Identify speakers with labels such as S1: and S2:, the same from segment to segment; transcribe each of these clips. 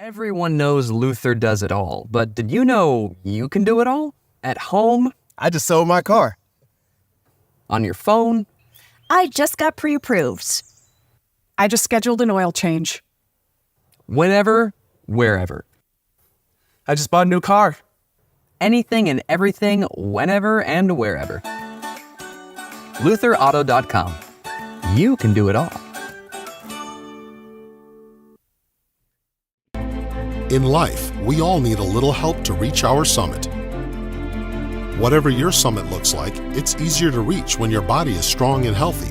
S1: Everyone knows Luther does it all, but did you know you can do it all? At home,
S2: I just sold my car.
S1: on your phone,
S3: I just got pre-approved.
S4: I just scheduled an oil change.
S1: whenever, wherever.
S2: I just bought a new car.
S1: Anything and everything, whenever and wherever. LutherAuto.com. You can do it all.
S5: In life, we all need a little help to reach our summit. Whatever your summit looks like, it's easier to reach when your body is strong and healthy.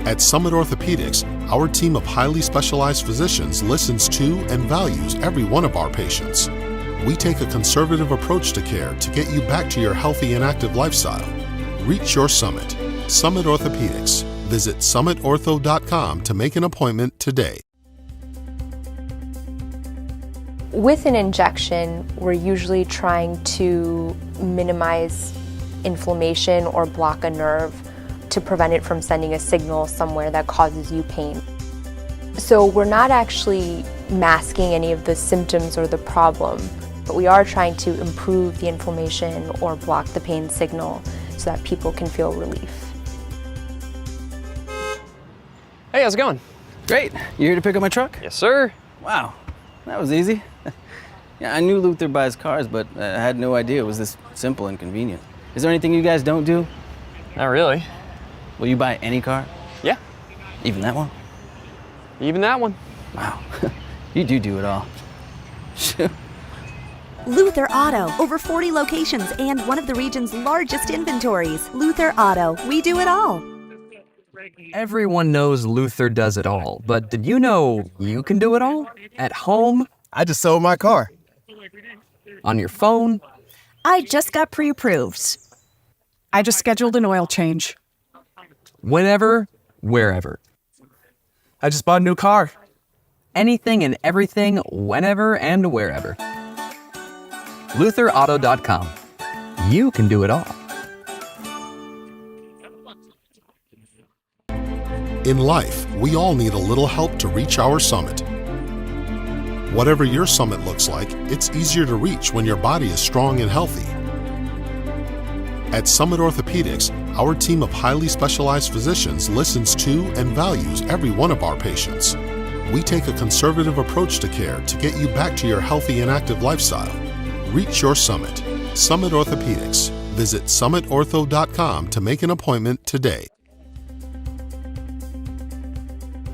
S5: At Summit Orthopedics, our team of highly specialized physicians listens to and values every one of our patients. We take a conservative approach to care to get you back to your healthy and active lifestyle. Reach your summit. Summit Orthopedics. Visit summitortho.com to make an appointment today.
S6: With an injection, we're usually trying to minimize inflammation or block a nerve to prevent it from sending a signal somewhere that causes you pain. So we're not actually masking any of the symptoms or the problem, but we are trying to improve the inflammation or block the pain signal so that people can feel relief.
S7: Hey, how's it going?
S8: Great. You here to pick up my truck?
S7: Yes, sir.
S8: Wow, that was easy. Yeah, I knew Luther buys cars, but I had no idea it was this simple and convenient. Is there anything you guys don't do?
S7: Not really.
S8: Will you buy any car?
S7: Yeah,
S8: Even that one?
S7: even that one.
S8: Wow, you do it all.
S3: Luther Auto, over 40 locations and one of the region's largest inventories. Luther Auto, we do it all.
S1: Everyone knows Luther does it all, but did you know you can do it all? At home,
S2: I just sold my car.
S1: on your phone,
S3: I just got pre-approved.
S4: I just scheduled an oil change.
S1: whenever, wherever.
S2: I just bought a new car.
S1: Anything and everything, whenever and wherever. LutherAuto.com. You can do it all.
S5: In life, we all need a little help to reach our summit. Whatever your summit looks like, it's easier to reach when your body is strong and healthy. At Summit Orthopedics, our team of highly specialized physicians listens to and values every one of our patients. We take a conservative approach to care to get you back to your healthy and active lifestyle. Reach your summit. Summit Orthopedics. Visit summitortho.com to make an appointment today.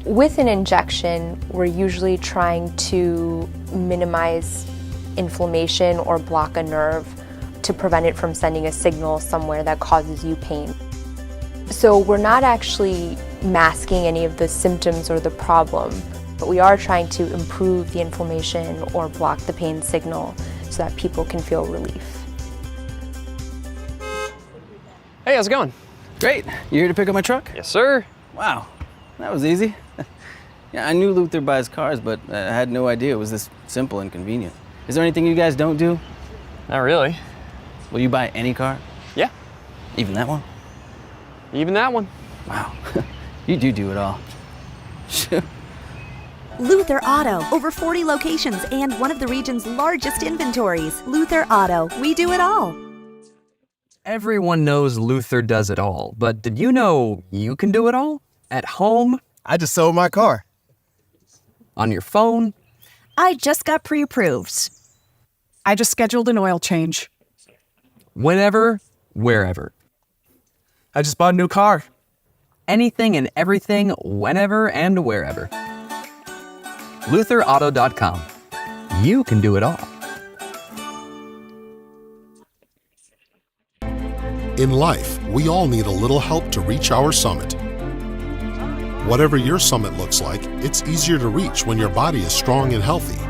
S6: With an injection, we're usually trying to minimize inflammation or block a nerve to prevent it from sending a signal somewhere that causes you pain. So we're not actually masking any of the symptoms or the problem, but we are trying to improve the inflammation or block the pain signal so that people can feel relief.
S7: Hey, how's it going?
S8: Great. You here to pick up my truck?
S7: Yes, sir.
S8: Wow, that was easy. Yeah, I knew Luther buys cars, but I had no idea it was this simple and convenient. Is there anything you guys don't do?
S7: Not really.
S8: Will you buy any car?
S7: Yeah,
S8: Even that one?
S7: even that one.
S8: Wow, you do it all.
S3: Luther Auto, over 40 locations and one of the region's largest inventories. Luther Auto, we do it all.
S1: Everyone knows Luther does it all, but did you know you can do it all? At home,
S2: I just sold my car.
S1: on your phone,
S3: I just got pre-approved.
S4: I just scheduled an oil change.
S1: whenever, wherever.
S2: I just bought a new car.
S1: Anything and everything, whenever and wherever. LutherAuto.com. You can do it all.
S5: In life, we all need a little help to reach our summit. Whatever your summit looks like, it's easier to reach when your body is strong and healthy.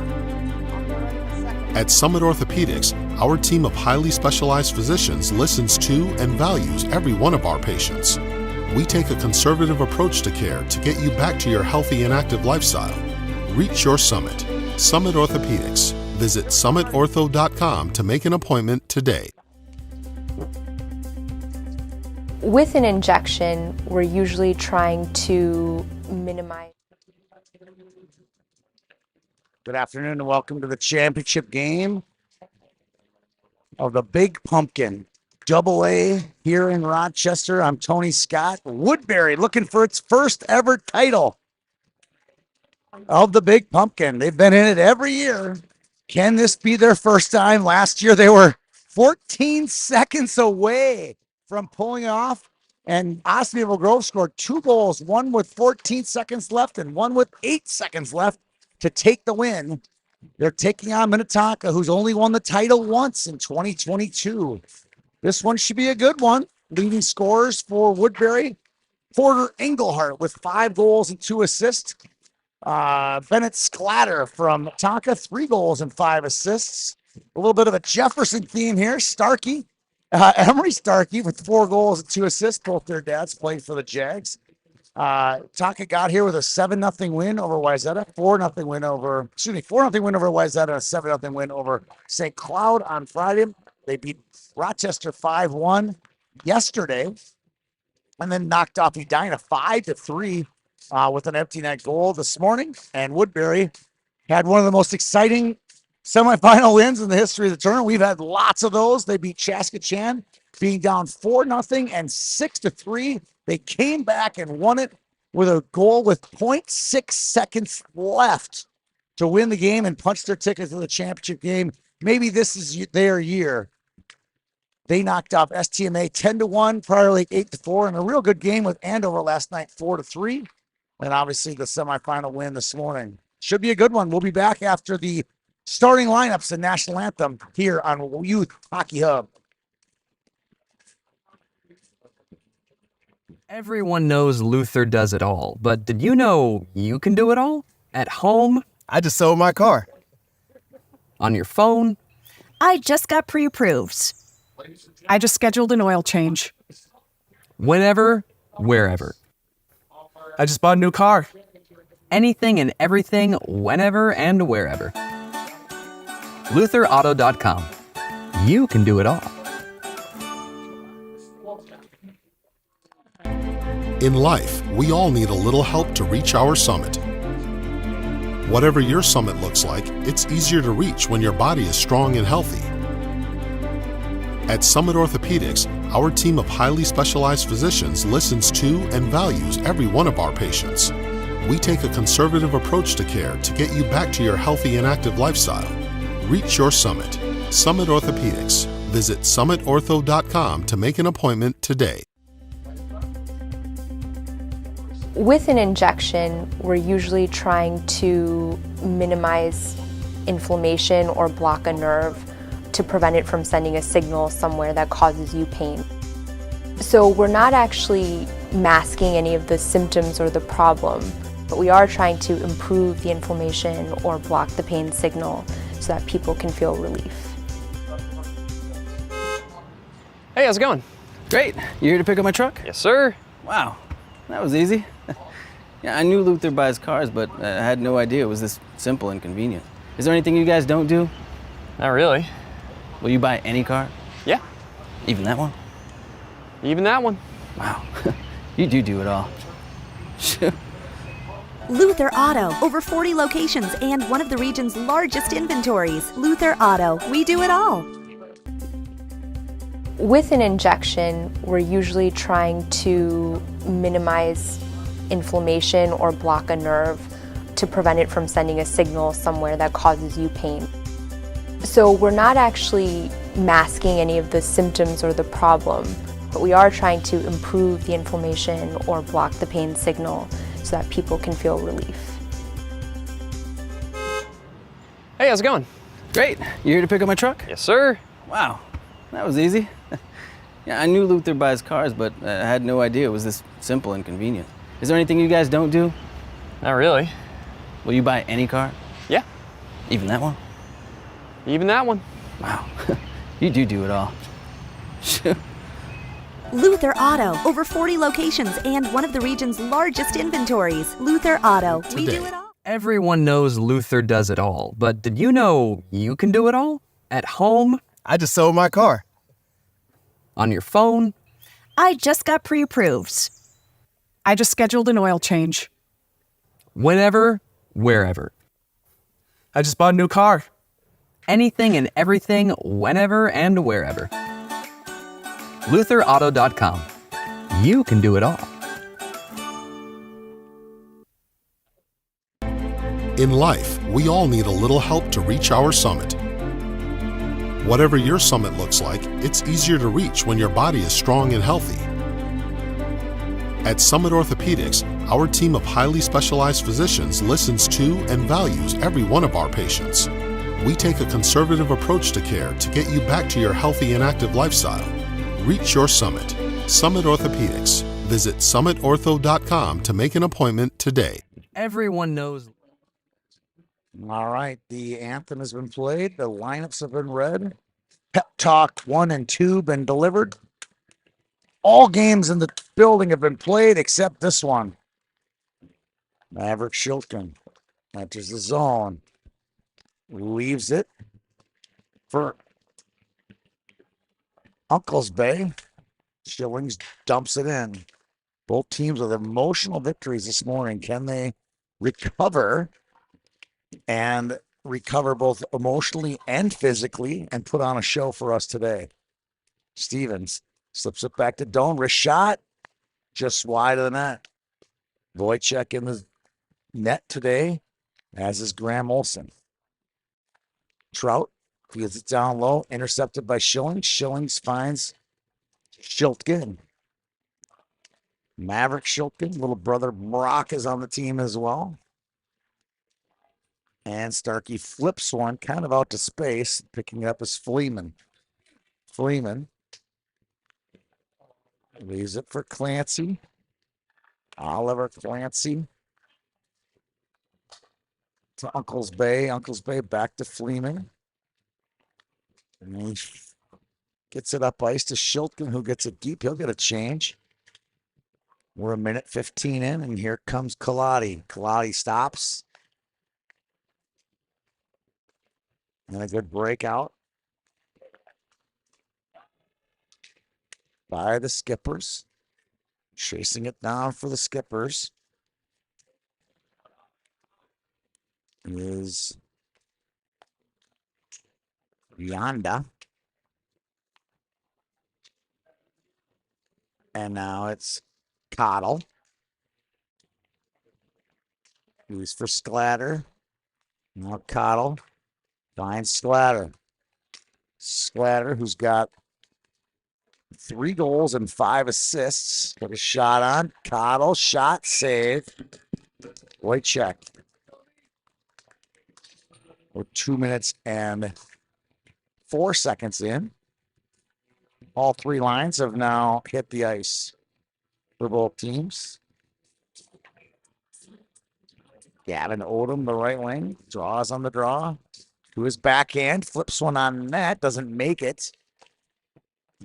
S5: At Summit Orthopedics, our team of highly specialized physicians listens to and values every one of our patients. We take a conservative approach to care to get you back to your healthy and active lifestyle. Reach your summit. Summit Orthopedics. Visit summitortho.com to make an appointment today.
S6: With an injection, we're usually trying to minimize
S9: Good afternoon and welcome to the championship game of the Big Pumpkin Double A here in Rochester. I'm Tony Scott. Woodbury looking for its first ever title of the Big Pumpkin. They've been in it every year. Can this be their first time? Last year they were 14 seconds away from pulling it off. And Osceola Grove scored 2 goals, one with 14 seconds left and one with 8 seconds left to take the win. They're taking on Minnetonka, who's only won the title once in 2022. This one should be a good one. Leading scorers for Woodbury, Porter Engelhart with 5 goals and 2 assists. Bennett Sklatter from Minnetonka, 3 goals and 5 assists. A little bit of a Jefferson theme here. Starkey, Emery Starkey with 4 goals and 2 assists. Both their dads played for the Jags. Tonka got here with a 7-0 win over Wayzata, 4-0 win over Wayzata, and a 7-0 win over St. Cloud on Friday. They beat Rochester 5-1 yesterday, and then knocked off Edina 5-3 with an empty net goal this morning. And Woodbury had one of the most exciting semifinal wins in the history of the tournament. We've had lots of those. They beat Chaskatchan, being down 4-0 and 6-3. They came back and won it with a goal with 0.6 seconds left to win the game and punch their ticket to the championship game. Maybe this is their year. They knocked off STMA 10-1, Prior Lake 8-4, and a real good game with Andover last night 4-3. And obviously the semifinal win this morning. Should be a good one. We'll be back after the starting lineups and national anthem here on Youth Hockey Hub.
S1: Everyone knows Luther does it all, but did you know you can do it all? At home,
S2: I just sold my car.
S1: on your phone,
S3: I just got pre-approved.
S4: I just scheduled an oil change.
S1: whenever, wherever.
S2: I just bought a new car.
S1: Anything and everything, whenever and wherever. LutherAuto.com. You can do it all.
S5: In life, we all need a little help to reach our summit. Whatever your summit looks like, it's easier to reach when your body is strong and healthy. At Summit Orthopedics, our team of highly specialized physicians listens to and values every one of our patients. We take a conservative approach to care to get you back to your healthy and active lifestyle. Reach your summit. Summit Orthopedics. Visit summitortho.com to make an appointment today.
S6: With an injection, we're usually trying to minimize inflammation or block a nerve to prevent it from sending a signal somewhere that causes you pain. So we're not actually masking any of the symptoms or the problem, but we are trying to improve the inflammation or block the pain signal so that people can feel relief.
S7: Hey, how's it going?
S8: Great. You here to pick up my truck?
S7: Yes, sir.
S8: Wow, that was easy. Yeah, I knew Luther buys cars, but I had no idea it was this simple and convenient. Is there anything you guys don't do?
S7: Not really.
S8: Will you buy any car?
S7: Yeah,
S8: Even that one?
S7: even that one.
S8: Wow, you do it all.
S3: Luther Auto, over 40 locations and one of the region's largest inventories. Luther Auto, we do it all.
S6: With an injection, we're usually trying to minimize inflammation or block a nerve to prevent it from sending a signal somewhere that causes you pain. So we're not actually masking any of the symptoms or the problem, but we are trying to improve the inflammation or block the pain signal so that people can feel relief.
S7: Hey, how's it going?
S8: Great. You here to pick up my truck?
S7: Yes, sir.
S8: Wow, that was easy. Yeah, I knew Luther buys cars, but I had no idea it was this simple and convenient. Is there anything you guys don't do?
S7: Not really.
S8: Will you buy any car?
S7: Yeah,
S8: Even that one?
S7: even that one.
S8: Wow, you do it all.
S3: Luther Auto, over 40 locations and one of the region's largest inventories. Luther Auto, we do
S5: Today.
S3: it all.
S1: Everyone knows Luther does it all, but did you know you can do it all? At home,
S2: I just sold my car.
S1: on your phone,
S3: I just got pre-approved.
S4: I just scheduled an oil change.
S1: whenever, wherever.
S2: I just bought a new car.
S1: Anything and everything, whenever and wherever. LutherAuto.com. You can do it all.
S5: In life, we all need a little help to reach our summit. Whatever your summit looks like, it's easier to reach when your body is strong and healthy. At Summit Orthopedics, our team of highly specialized physicians listens to and values every one of our patients. We take a conservative approach to care to get you back to your healthy and active lifestyle. Reach your summit. Summit Orthopedics. Visit summitortho.com to make an appointment today.
S1: Everyone knows.
S9: All right, the anthem has been played. The lineups have been read. Pep Talk 1 and 2 been delivered. All games in the building have been played except this one. Maverick Shilton enters the zone. Leaves it for Uncle's Bay. Shillings dumps it in. Both teams with emotional victories this morning. Can they recover and recover both emotionally and physically and put on a show for us today? Stevens slips it back to Doan. Wrist shot just wide of the net. Wojciech in the net today, as is Graham Olson. Trout feeds it down low, intercepted by Schillings. Schillings finds Shiltgen. Maverick Shiltgen, little brother Brock is on the team as well. And Starkey flips one kind of out to space, picking it up as Fleeman. Fleeman leaves it for Clancy. Oliver Clancy to Uncle's Bay. Uncle's Bay back to Fleeman. And he gets it up ice to Shiltgen, who gets it deep. He'll get a change. We're a minute 15 in, and here comes Kaladi. Kaladi stops. And a good breakout by the Skippers. Chasing it down for the Skippers is Yonda. And now it's Cottle. Who's for Sklatter. Now Cottle finds Sklatter. Sklatter, who's got 3 goals and 5 assists. Put a shot on. Cottle, shot, save. Wojciech. We're 2 minutes and 4 seconds in. All 3 lines have now hit the ice for both teams. Gavin Odom, the right wing, draws on the draw. To his backhand, flips one on net, doesn't make it.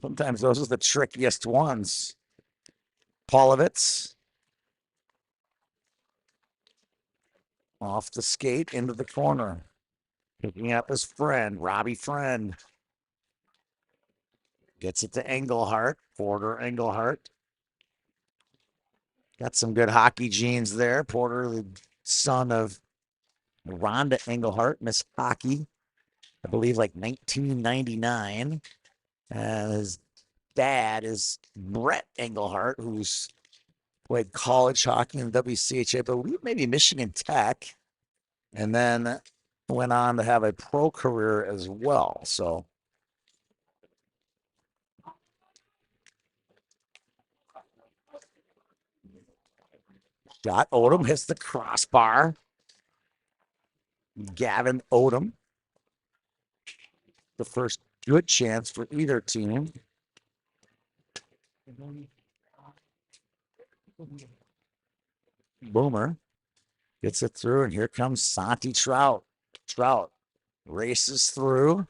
S9: Sometimes those are the trickiest ones. Polovitz. Off the skate into the corner. Picking up his friend, Robbie Friend. Gets it to Engelhart, Porter Engelhart. Got some good hockey genes there. Porter, the son of Rhonda Engelhart, Miss Hockey, I believe like 1999. And his dad is Brett Engelhart, who's played college hockey in the WCHA, I believe maybe Michigan Tech, and then went on to have a pro career as well. So shot Odom hits the crossbar. Gavin Odom. The first good chance for either team. Boomer gets it through, and here comes Santi Trout. Trout races through.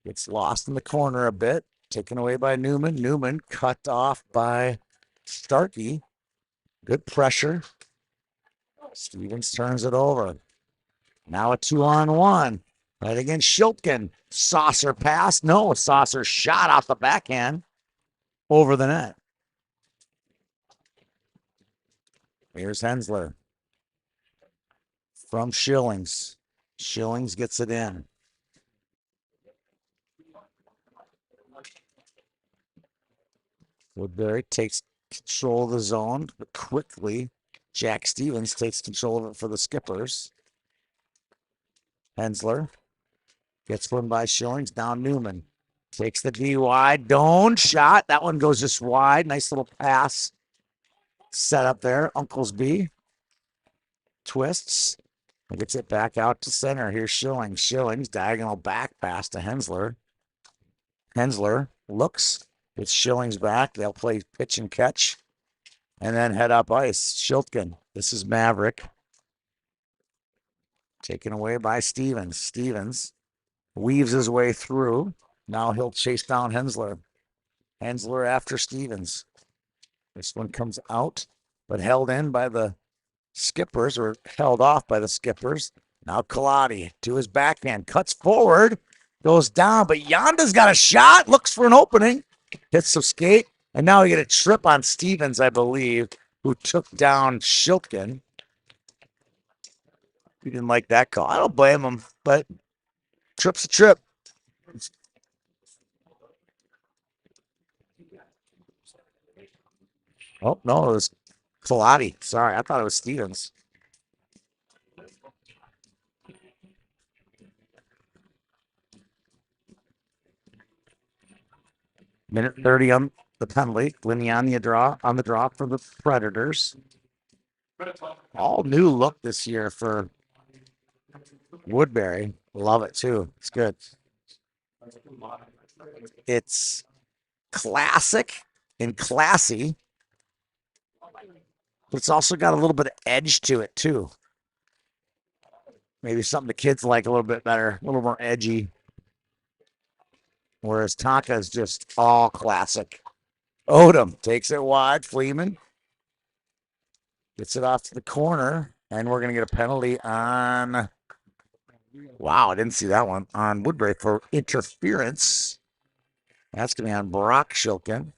S9: Gets lost in the corner a bit. Taken away by Newman. Newman cut off by Starkey. Good pressure. Stevens turns it over. Now a 2-on-1. Right against Shiltgen. Saucer pass. No, Saucer shot off the backhand over the net. Here's Hensler. From Schillings. Shillings gets it in. Woodbury takes control of the zone, but quickly Jack Stevens takes control of it for the Skippers. Hensler gets one by Shillings. Now Newman takes the D wide. Doan shot. That one goes just wide. Nice little pass set up there. Uncle's B twists and gets it back out to center. Here's Shillings. Shillings diagonal back pass to Hensler. Hensler looks. It's Shillings back. They'll play pitch and catch and then head up ice. Shiltgen. This is Maverick. Taken away by Stevens. Stevens weaves his way through. Now he'll chase down Hensler. Hensler after Stevens. This one comes out, but held in by the Skippers, or held off by the Skippers. Now Kaladi to his backhand. Cuts forward. Goes down, but Yanda's got a shot. Looks for an opening. Hits some skate. And now we get a trip on Stevens, I believe, who took down Shiltgen. He didn't like that call. I don't blame him, but trip's a trip. Oh, no, it was Kaladi. Sorry, I thought it was Stevens. Minute 30 on the penalty. Linney on the draw for the Predators. All new look this year for Woodbury. Love it too. It's good. It's classic and classy, but it's also got a little bit of edge to it too. Maybe something the kids like a little bit better, a little more edgy. Whereas Tonka is just all classic. Odom takes it wide. Fleeman gets it off to the corner, and we're going to get a penalty on. Wow, I didn't see that one on Woodbury for interference. That's going to be on Brock Shilkin.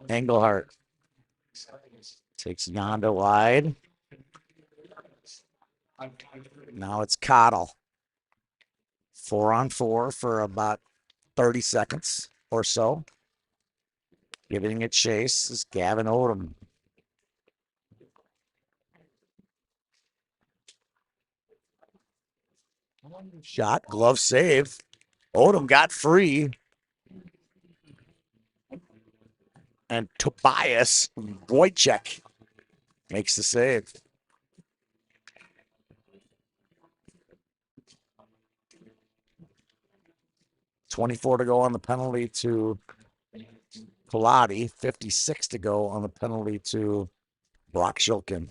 S9: Engelhart takes Yonda wide. Now it's Cottle. 4-on-4 for about 30 seconds or so. Giving a chase is Gavin Odom. Shot, glove save. Odom got free. And Tobias Wojcik makes the save. $24 to go on the penalty to Pilati. 56 to go on the penalty to Brock Shilkin.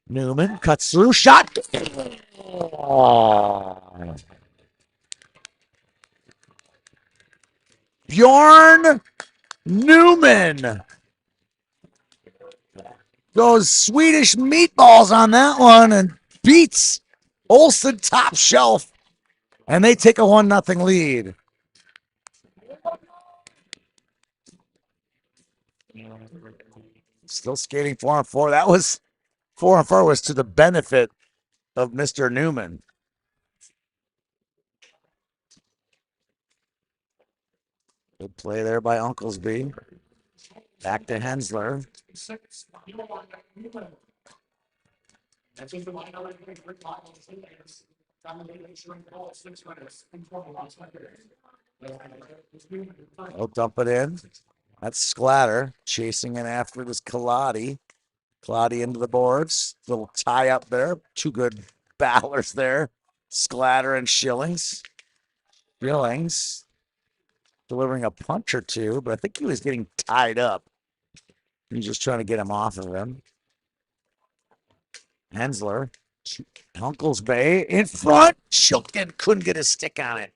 S9: Newman cuts through. Shot. Oh. Bjorn Newman goes Swedish meatballs on that one and beats Olsen top shelf. And they take a 1-0 lead. Still skating 4-on-4. That was 4-on-4 was to the benefit of Mr. Newman. Good play there by Unklesby. Back to Hensler. They'll dump it in. That's Sklatter chasing it after this Kaladi. Kaladi into the boards. Little tie up there. Two good battlers there. Sklatter and Shillings. Shillings delivering a punch or two, but I think he was getting tied up. He's just trying to get him off of him. Hensler Uncle's Bay in front. Shilton couldn't get his stick on it.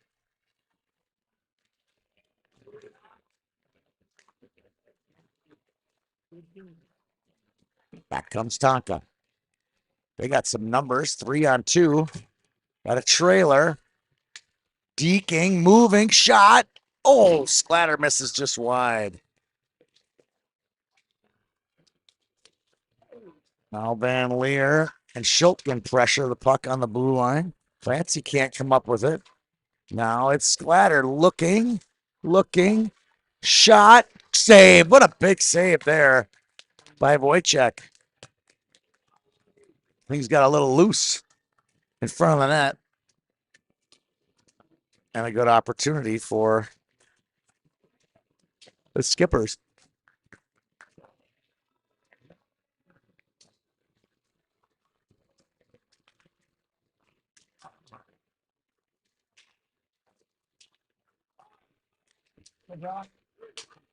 S9: Back comes Tonka. They got some numbers, 3-on-2. Got a trailer. Deking, moving, shot. Oh, Splatter misses just wide. Now Van Leer and Shilton pressure the puck on the blue line. Clancy can't come up with it. Now it's Splatter looking, shot, save. What a big save there by Wojciech. He's got a little loose in front of the net. And a good opportunity for the Skippers.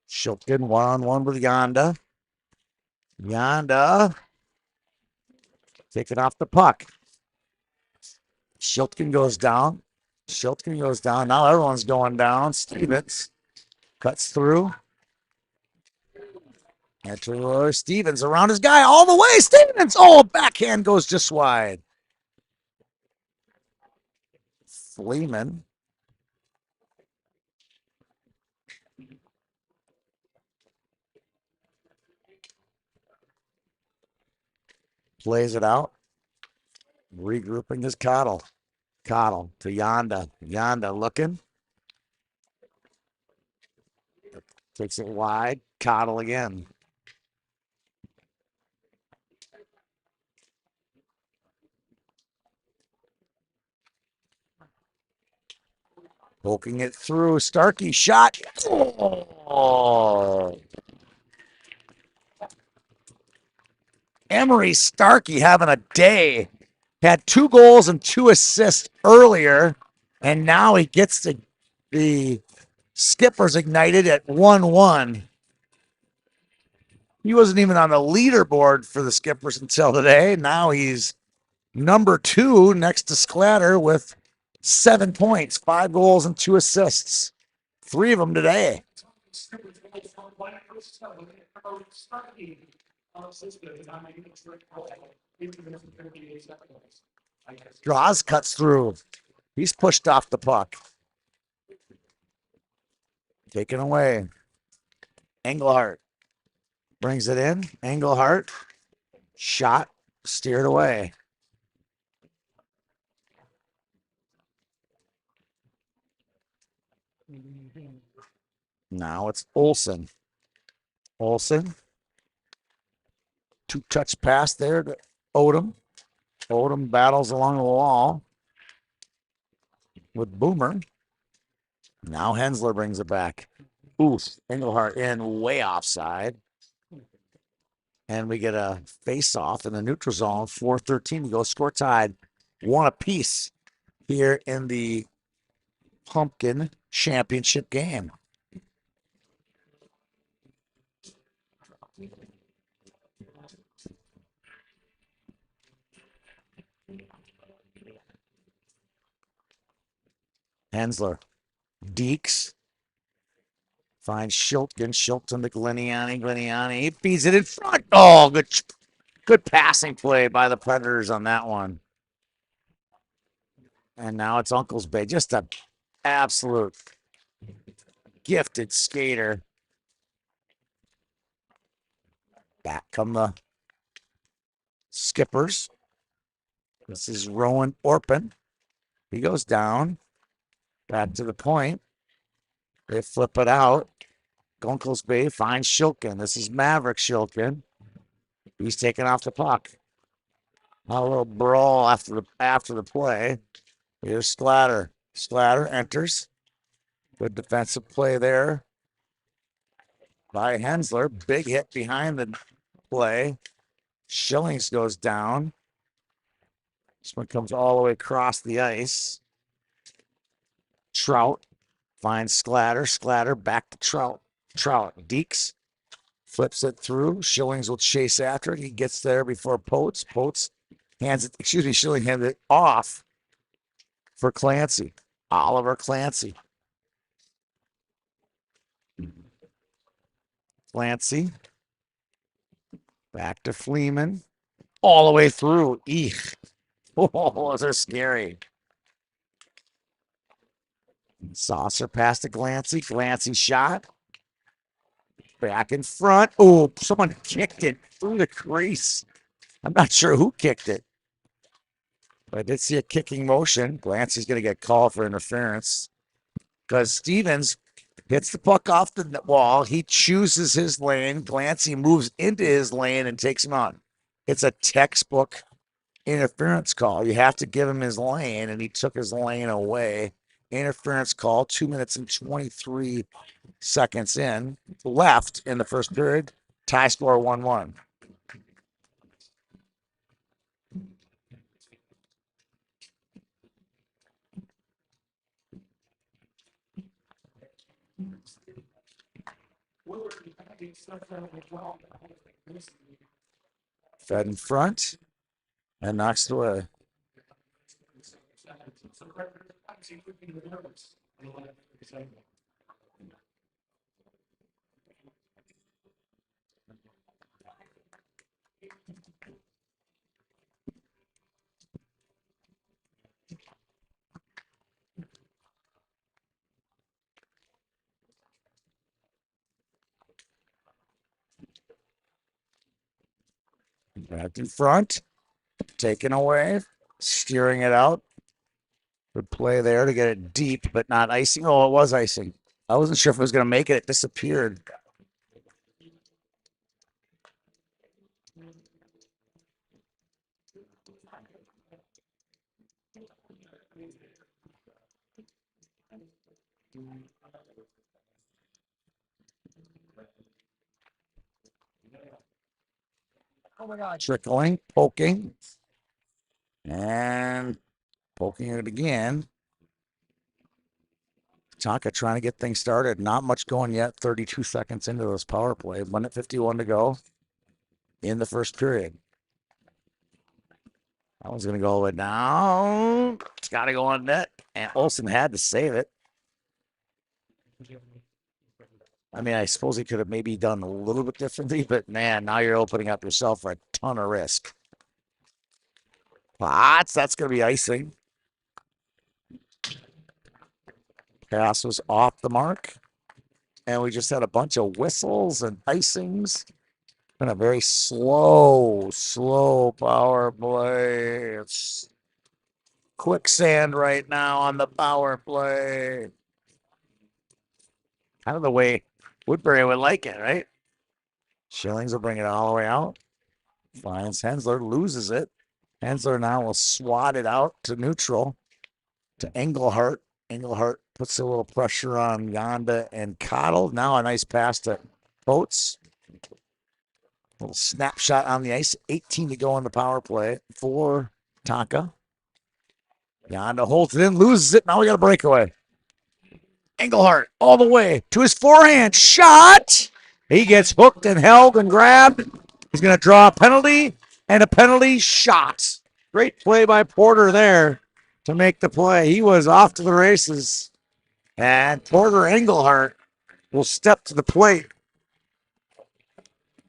S9: Shilton one-on-one with Yonda. Yonda taking off the puck. Shilton goes down. Now everyone's going down. Stevens cuts through. And to Stevens around his guy all the way. Stevens! Oh, backhand goes just wide. Fleeman. Plays it out. Regrouping is Cottle. Cottle to Yonda. Yonda looking. Takes it wide. Cottle again. Poking it through. Starkey shot. Oh. Emery Starkey having a day. Had 2 goals and 2 assists earlier, and now he gets the Skippers ignited at 1-1. He wasn't even on the leaderboard for the Skippers until today. Now he's number 2 next to Sklatter with 7 points, 5 goals and 2 assists. 3 of them today. Draws cuts through. He's pushed off the puck. Taken away. Engelhart brings it in. Engelhart shot, steered away. Now it's Olsen. Olsen. 2-touch pass there to Odom. Odom battles along the wall with Boomer. Now Hensler brings it back. Oof. Engelhart in way offside. And we get a face-off in the neutral zone. 4:13 to go. Score tied. 1 apiece here in the Pumpkin Championship game. Hensler. Deeks. Finds Shilton. Shilton to Gliniani. Gliniani. He feeds it in front. Oh, good passing play by the Predators on that one. And now it's Uncle's Bay. Just an absolute gifted skater. Back come the Skippers. This is Rowan Orpin. He goes down. Back to the point. They flip it out. Uncle's Bay finds Shilton. This is Maverick Shilton. He's taking off the puck. A little brawl after the play. Here's Sklatter. Sklatter enters. Good defensive play there by Hensler. Big hit behind the play. Schillings goes down. This one comes all the way across the ice. Trout finds Sklatter. Sklatter back to Trout. Trout. Deeks flips it through. Schillings will chase after it. He gets there before Potes. Potes Hands it, excuse me, Schilling handed it off for Clancy. Oliver Clancy. Clancy. Back to Fleeman. All the way through. Eek. Oh, those are scary. Saucer pass to Glancy. Glancy shot. Back in front. Oh, someone kicked it through the crease. I'm not sure who kicked it. But I did see a kicking motion. Glancy's going to get called for interference because Stevens hits the puck off the wall. He chooses his lane. Glancy moves into his lane and takes him on. It's a textbook interference call. You have to give him his lane, and he took his lane away. Interference call, 2 minutes and 23 seconds in, left in the first period. Tie score 1-1. Fed in front and knocks it away. Back in front, taken away, steering it out. Good play there to get it deep, but not icing. Oh, it was icing. I wasn't sure if it was going to make it. It disappeared. Trickling, poking, and poking it again. Tonka trying to get things started. Not much going yet. 32 seconds into this power play. 1:51 to go in the first period. That one's going to go all the way down. It's got to go on net. And Olsen had to save it. I mean, I suppose he could have maybe done a little bit differently, but man, now you're opening up yourself for a ton of risk. That's going to be icing. Pass was off the mark. And we just had a bunch of whistles and icings. And a very slow power play. It's quicksand right now on the power play. Kind of the way Woodbury would like it, right? Schillings will bring it all the way out. Finds Hensler, loses it. Hensler now will swat it out to neutral to Engelhart. Engelhart puts a little pressure on Yonda and Cottle. Now a nice pass to Coates. Little snapshot on the ice. 18 to go on the power play for Tonka. Yonda holds it in, loses it. Now we got a breakaway. Engelhart all the way to his forehand shot. He gets hooked and held and grabbed. He's going to draw a penalty and a penalty shot. Great play by Porter there to make the play. He was off to the races. And Porter Engelhart will step to the plate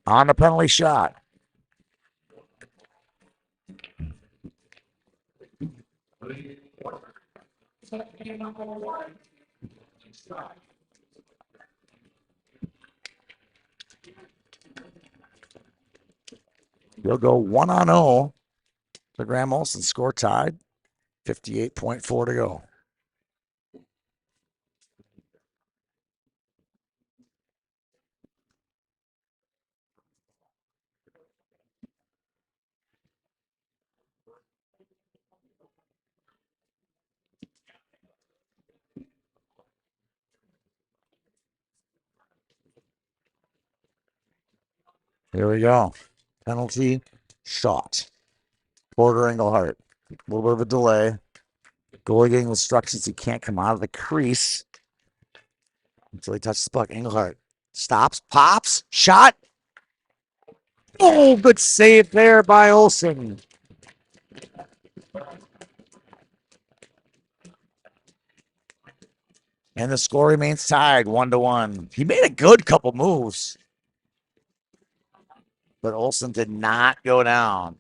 S9: on the penalty shot. He'll go 1-0 to Graham Olsen. Score tied. 58.4 to go. Here we go. Penalty shot. Porter Engelhart. A little bit of a delay. Goalie getting instructions. He can't come out of the crease until he touches the puck. Engelhart stops, pops, shot. Oh, good save there by Olsen. And the score remains tied 1-1. He made a good couple moves, but Olsen did not go down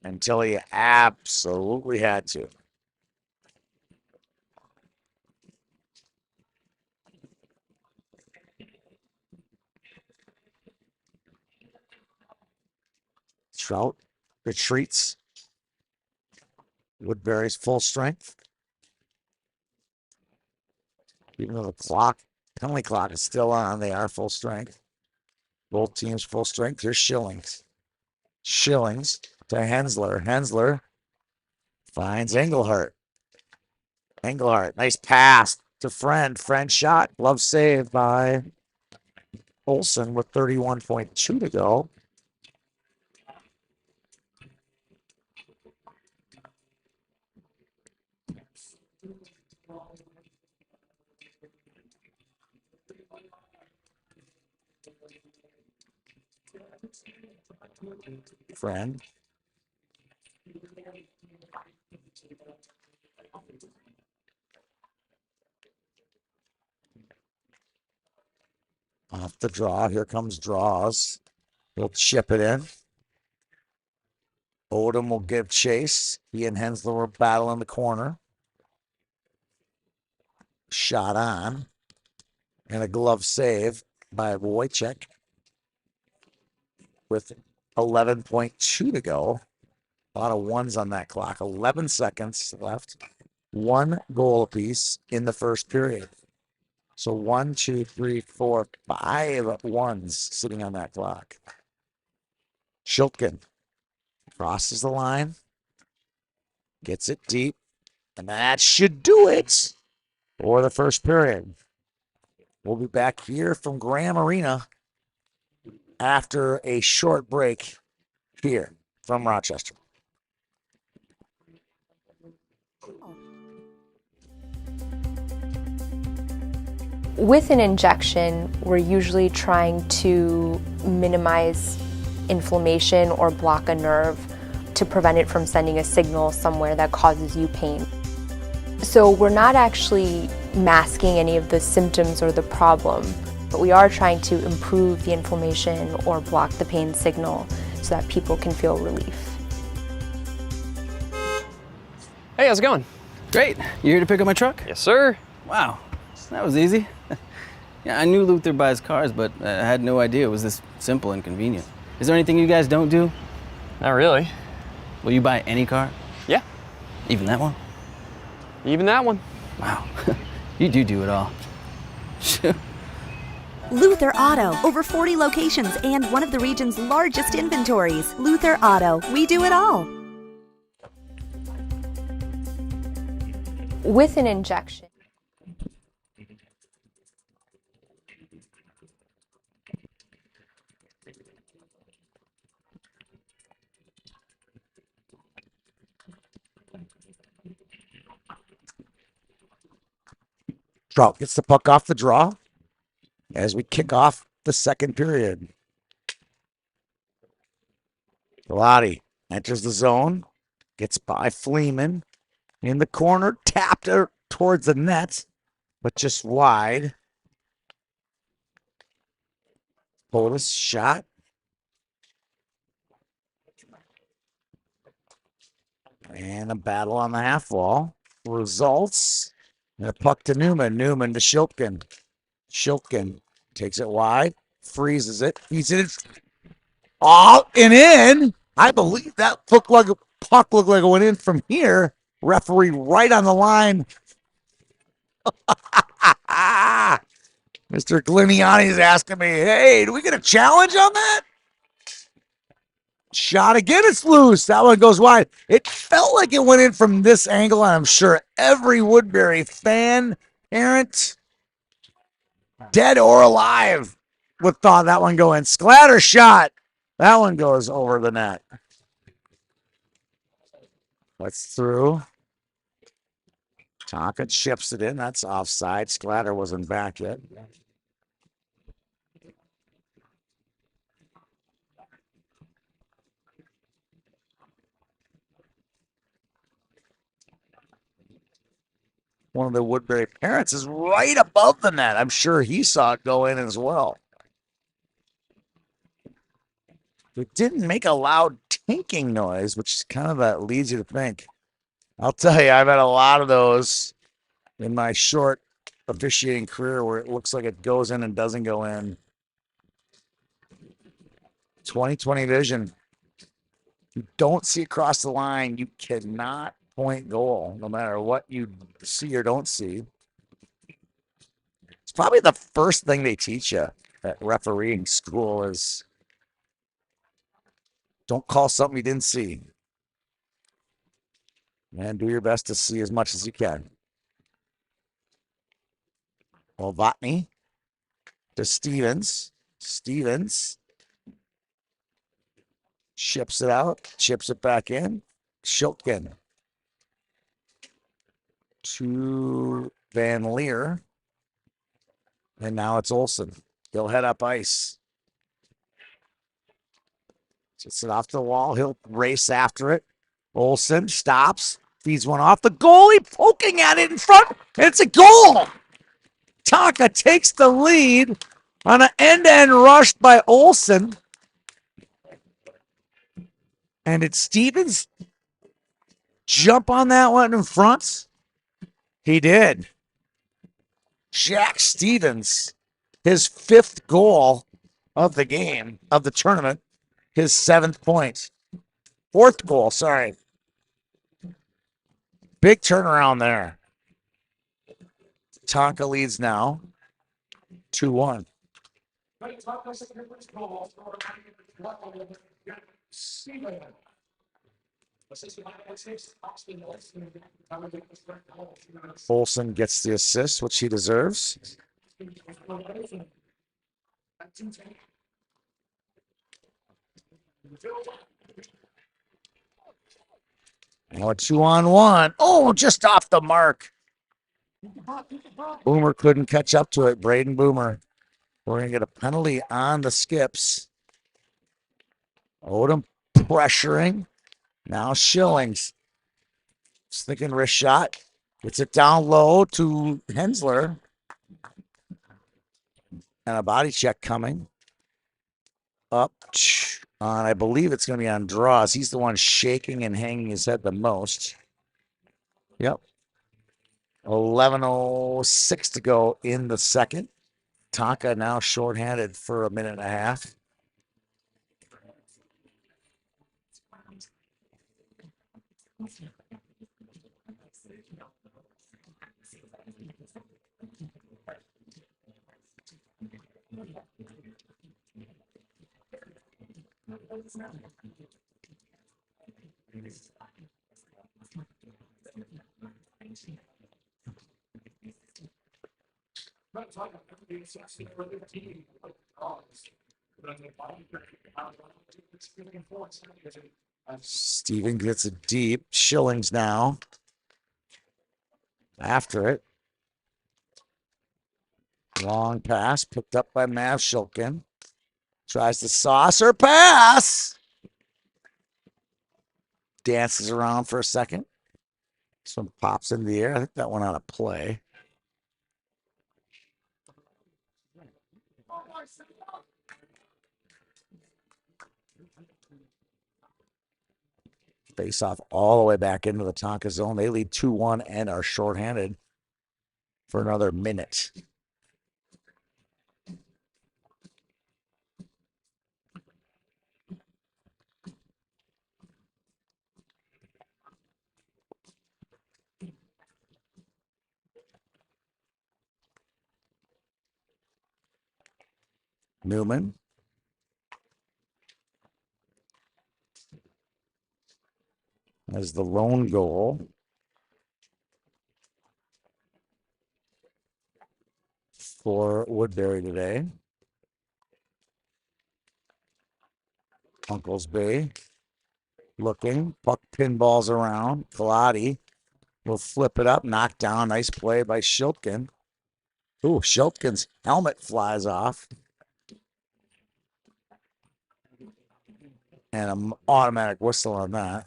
S9: until he absolutely had to. Trout retreats. Woodbury's full strength. Even though the penalty clock is still on, they are full strength. Both teams full strength. Here's Schillings. Schillings to Hensler. Hensler finds Engelhardt. Engelhardt, nice pass to Friend. Friend shot. Glove save by Olsen with 31.2 to go. Friend. Off the draw. Here comes Draws. He'll chip it in. Odom will give chase. He and Hensler will battle in the corner. Shot on. And a glove save by Wojciech with 11.2 to go. A lot of ones on that clock. 11 seconds left. 1 goal apiece in the first period. So 1, 2, 3, 4, 5 ones sitting on that clock. Schiltgen crosses the line, gets it deep, and that should do it for the first period. We'll be back here from Graham Arena after a short break here from Rochester.
S6: With an injection, we're usually trying to minimize inflammation or block a nerve to prevent it from sending a signal somewhere that causes you pain. So we're not actually masking any of the symptoms or the problem, but we are trying to improve the inflammation or block the pain signal so that people can feel relief.
S7: Hey, how's it going?
S8: Great. You here to pick up my truck?
S7: Yes, sir.
S8: Wow, that was easy. Yeah, I knew Luther buys cars, but I had no idea it was this simple and convenient. Is there anything you guys don't do?
S7: Not really.
S8: Will you buy any car?
S7: Yeah,
S8: Even that one?
S7: even that one.
S8: Wow, you do it all.
S3: Luther Auto, over 40 locations and one of the region's largest inventories. Luther Auto, we do it all.
S6: With an injection.
S9: Trout gets the puck off the draw as we kick off the second period. Pilati enters the zone, gets by Fleeman in the corner, tapped her towards the net, but just wide. POTUS shot. And a battle on the half wall. Results. And a puck to Newman. Newman to Schiltgen. Schiltgen takes it wide, freezes it. He's in it. All and in. I believe that puck looked like it went in from here. Referee right on the line. Mr. Gliniani is asking me, hey, do we get a challenge on that? Shot again, it's loose. That one goes wide. It felt like it went in from this angle, and I'm sure every Woodbury fan, parent, dead or alive, would thought that one go in. Sklatter shot. That one goes over the net. That's through. Tonka chips it in. That's offside. Sklatter wasn't back yet. one of the Woodbury parents is right above the net. I'm sure he saw it go in as well. It didn't make a loud tinking noise, which kind of that leads you to think. I'll tell you, I've had a lot of those in my short officiating career where it looks like it goes in and doesn't go in. 20/20 vision. You don't see across the line, you cannot point goal, no matter what you see or don't see. It's probably the first thing they teach you at refereeing school is don't call something you didn't see. And do your best to see as much as you can. Well, Vatney to Stevens. Stevens ships it out, chips it back in. Shiltkin to Van Leer. And now it's Olsen. He'll head up ice. Gets it off the wall. He'll race after it. Olsen stops, feeds one off the goalie, poking at it in front. It's a goal. Tonka takes the lead on an end-to-end rush by Olsen. And did Stevens jump on that one in front? He did. Jack Stevens, his 5th goal of the game, of the tournament, his 7th point. 4th goal, sorry. Big turnaround there. Tonka leads now 2-1. Olsen gets the assist, which he deserves. Oh, a 2-on-1. Oh, just off the mark. Boomer couldn't catch up to it. Braden Boomer. We're going to get a penalty on the Skips. Odom pressuring. Now Schillings. Just thinking wrist shot. Gets it down low to Hensler. And a body check coming. Up on, I believe it's going to be on Draws. He's the one shaking and hanging his head the most. Yep. 11:06 to go in the second. Tonka now shorthanded for a minute and a half. Steven gets it deep. Schillings now. After it. Long pass picked up by Mav Shilkin. Tries to saucer pass. Dances around for a second. This one pops in the air. I think that went out of play. Face off all the way back into the Tonka zone. They lead 2-1 and are shorthanded for another minute. Newman. As the lone goal for Woodbury today. Uncle's Bay looking. Puck pinballs around. Kaladi will flip it up. Knocked down. Nice play by Shiltkin. Ooh, Shiltkin's helmet flies off. And an automatic whistle on that.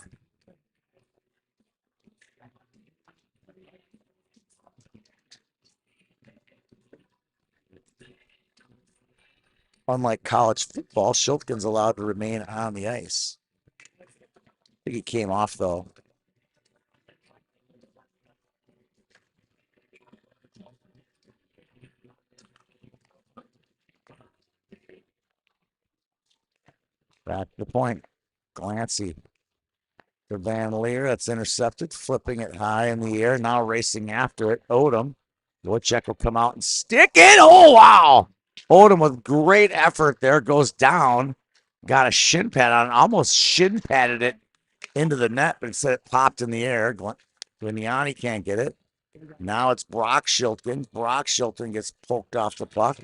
S9: Unlike college football, Shiltkin's allowed to remain on the ice. I think he came off, though. Back to the point. Glancy to Van Leer. That's intercepted. Flipping it high in the air. Now racing after it. Odom. Wojciech will come out and stick it. Oh, wow. Odom with great effort there. Goes down. Got a shin pad on. Almost shin padded it into the net, but instead it popped in the air. Gliniani can't get it. Now it's Brock Shilton. Brock Shilton gets poked off the puck.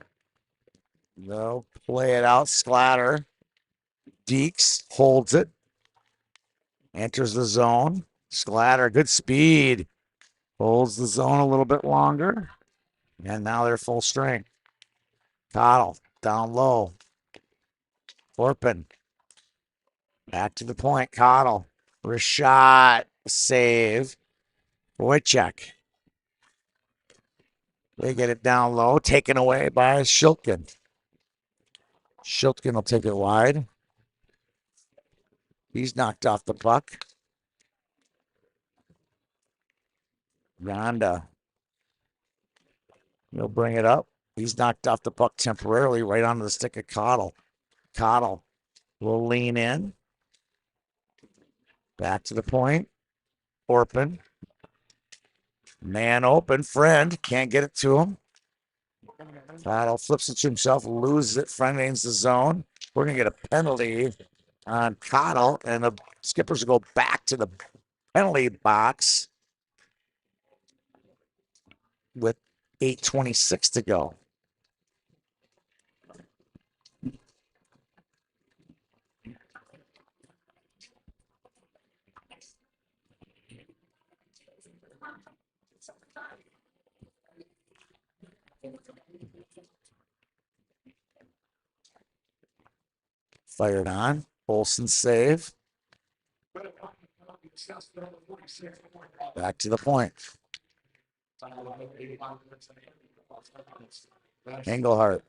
S9: They'll play it out. Sklatter. Deeks holds it. Enters the zone. Sklatter, good speed. Holds the zone a little bit longer. And now they're full strength. Cottle down low. Orpin. Back to the point. Cottle. Rashad. Save. Wojciech. They get it down low. Taken away by Shiltkin. Shiltkin will take it wide. He's knocked off the puck. Ronda. He'll bring it up. He's knocked off the puck temporarily right onto the stick of Cottle. Cottle will lean in. Back to the point. Orpin. Man open. Friend. Can't get it to him. Cottle flips it to himself. Loses it. Friend gains the zone. We're going to get a penalty on Cottle. And the Skippers will go back to the penalty box with 8:26 to go. Fired on. Olsen save. Back to the point. Engelhart.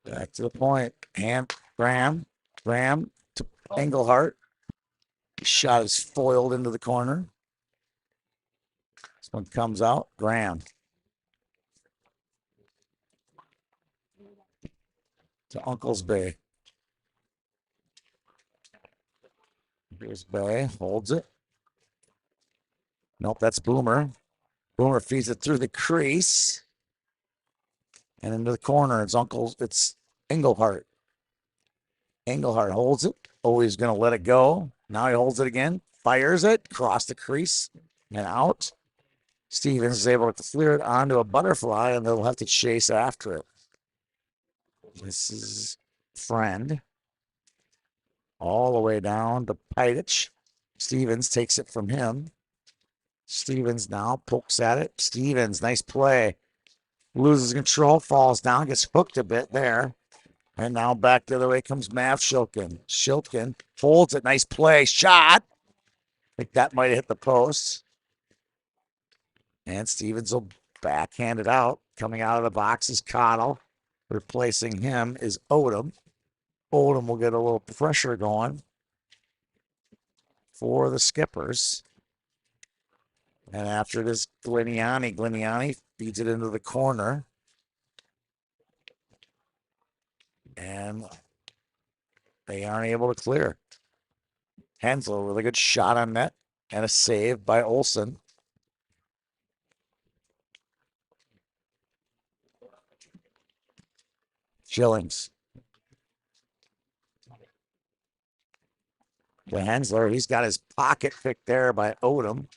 S9: Back to the point. Graham to Engelhart. Shot is foiled into the corner. This one comes out. Graham. To Uncle's Bay. Here's Bay. Holds it. Nope, that's Boomer. Boomer feeds it through the crease. And into the corner. It's Engelhart. Engelhart holds it. Oh, he's going to let it go. Now he holds it again. Fires it. Across the crease. And out. Stevens is able to clear it onto a butterfly, and they'll have to chase after it. This is Friend. All the way down to Pidich. Stevens takes it from him. Stevens now pokes at it. Stevens, nice play. Loses control, falls down, gets hooked a bit there. And now back the other way comes Mav Shiltkin. Shiltkin holds it. Nice play. Shot. I think that might have hit the post. And Stevens will backhand it out. Coming out of the box is Cottle. Replacing him is Odom. Odom will get a little pressure going for the Skippers. And after it is Gliniani. Gliniani feeds it into the corner. And they aren't able to clear. Hensel with a good shot on net and a save by Olsen. Schillings. To Hensler. He's got his pocket picked there by Odom.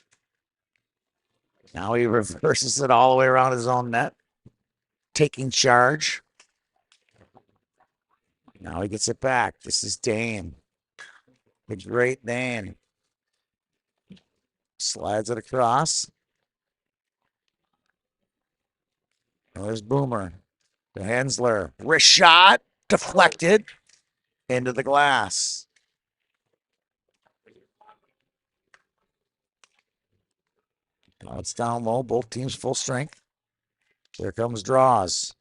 S9: Now he reverses it all the way around his own net. Taking charge. Now he gets it back. This is Dane. The great Dane. Slides it across. There's Boomer. To Hensler. Wrist shot. Deflected. Into the glass. Now it's down low. Both teams full strength. Here comes Draws.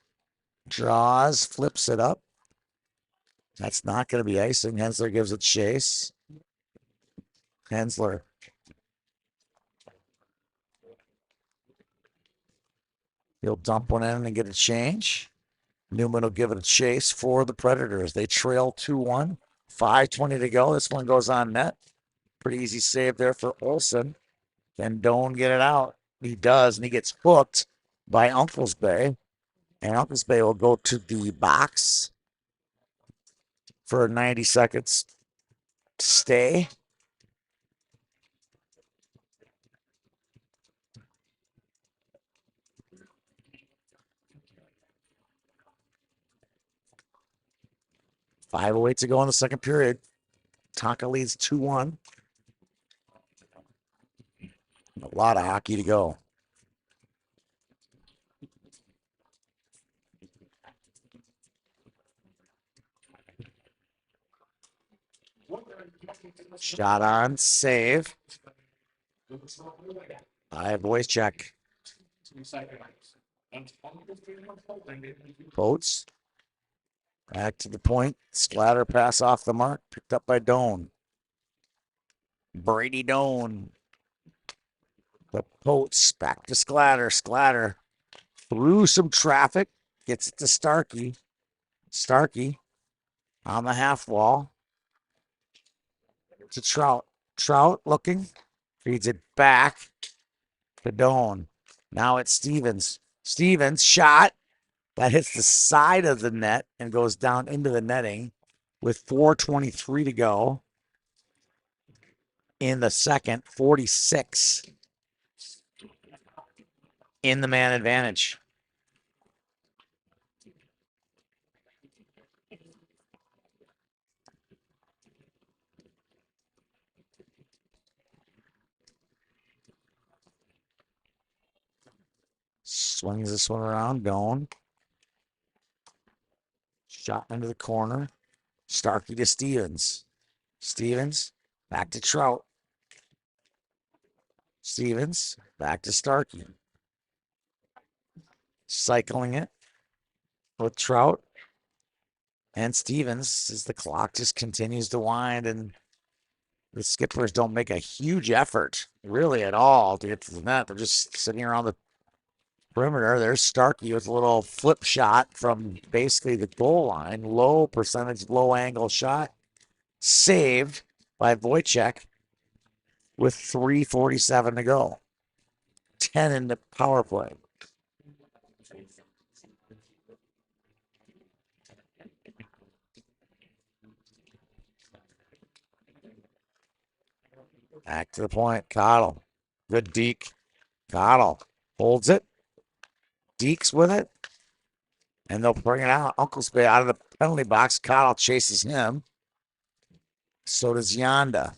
S9: Draws, flips it up. That's not going to be icing. Hensler gives it chase. Hensler. He'll dump one in and get a change. Newman will give it a chase for the Predators. They trail 2-1. 5:20 to go. This one goes on net. Pretty easy save there for Olsen. Can Doan get it out? He does, and he gets hooked by Uncle's Bay. And Uncle's Bay will go to the box for 90 seconds to stay. .508 to go in the second period. Tonka leads 2-1. A lot of hockey to go. Shot on, save. Voice check. Boats. Back to the point. Splatter pass off the mark. Picked up by Doan. Brady Doan. The Potes back to Sklatter. Sklatter through some traffic. Gets it to Starkey. Starkey on the half wall. To Trout. Trout looking. Feeds it back to Doan. Now it's Stevens. Stevens shot. That hits the side of the net and goes down into the netting with 4:23 to go in the second. 46 in the man advantage. Swings this one around. Doan. Shot into the corner. Starkey to Stevens. Stevens back to Trout. Stevens back to Starkey. Cycling it with Trout and Stevens as the clock just continues to wind, and the Skippers don't make a huge effort really at all to get to the net. They're just sitting around the perimeter. There's Starkey with a little flip shot from basically the goal line. Low percentage, low angle shot. Saved by Wojciech with 3:47 to go. 10 in the power play. Back to the point. Cottle. Good deke. Cottle holds it. Deeks with it. And they'll bring it out. Uncle's Bay out of the penalty box. Cottle chases him. So does Yonda.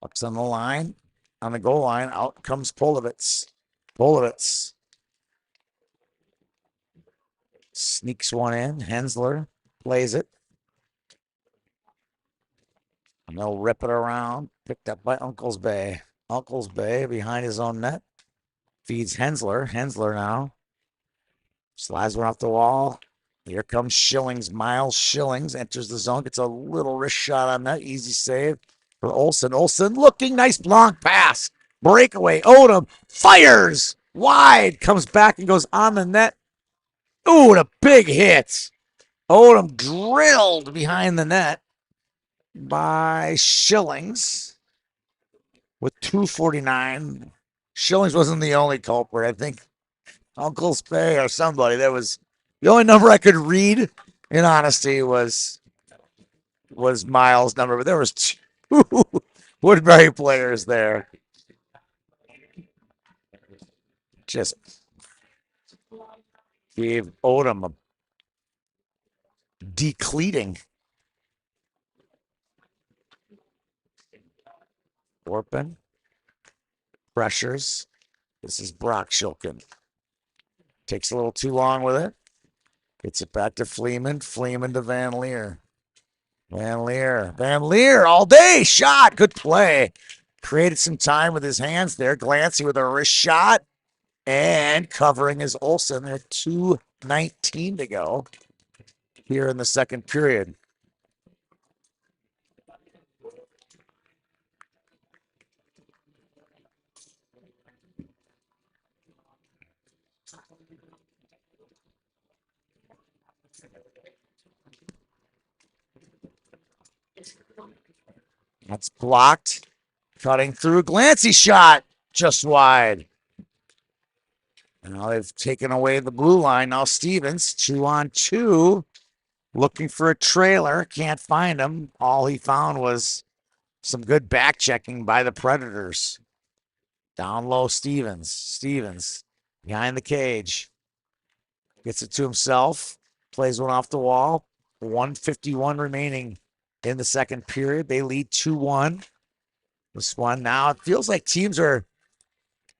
S9: Puck's on the line. On the goal line. Out comes Polovitz. Polovitz sneaks one in. Hensler plays it. And they'll rip it around. Picked up by Uncle's Bay. Uncle's Bay behind his own net. Feeds Hensler. Hensler now. Slides one off the wall. Here comes Schillings. Miles Schillings enters the zone. Gets a little wrist shot on that. Easy save for Olsen. Olsen looking nice. Blanc pass. Breakaway. Odom fires. Wide. Comes back and goes on the net. Ooh, and a big hit. Odom drilled behind the net by Schillings with 2:49. Schillings wasn't the only culprit. I think Uncle's Bay or somebody. That was the only number I could read in honesty was Miles' number, but there was two Woodbury players there. Just gave Odom a decleating. Orpin pressures. This is Brock Shilkin. Takes a little too long with it. Gets it back to Fleeman. Fleeman to Van Leer. Van Leer. Van Leer all day. Shot. Good play. Created some time with his hands there. Glancy with a wrist shot. And covering is Olsen at 2:19 to go here in the second period. That's blocked. Cutting through. Glancy shot. Just wide. And now they've taken away the blue line. Now Stevens, 2-on-2. Looking for a trailer. Can't find him. All he found was some good back checking by the Predators. Down low, Stevens. Stevens behind the cage. Gets it to himself. Plays one off the wall. 1:51 remaining in the second period. They lead 2-1. This one now, it feels like teams are,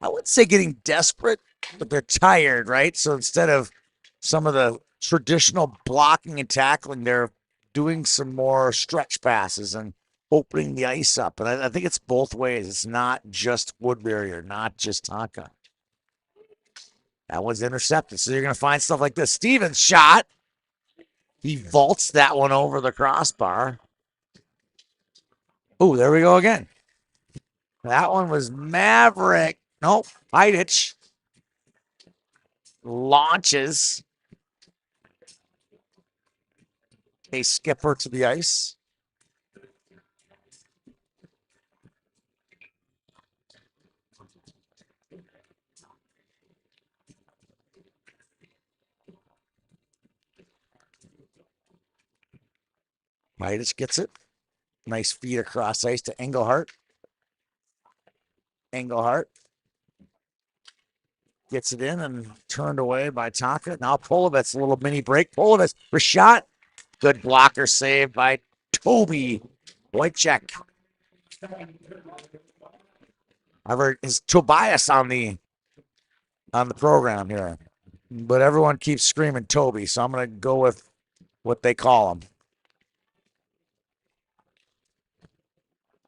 S9: I wouldn't say getting desperate, but they're tired, right? So instead of some of the traditional blocking and tackling, they're doing some more stretch passes and opening the ice up. And I think it's both ways. It's not just Woodbury or not just Tonka. That one's intercepted. So you're going to find stuff like this. Stevens shot. He vaults that one over the crossbar. Oh, there we go again. That one was Maverick. Nope. Heidich launches a skipper to the ice. Heidich gets it. Nice feed across ice to Engelhart. Engelhart gets it in and turned away by Tonka. Now Polovets, a little mini break. Polovets for shot. Good blocker save by Toby Wojciech. I've heard is Tobias on the program here, but everyone keeps screaming Toby, so I'm going to go with what they call him.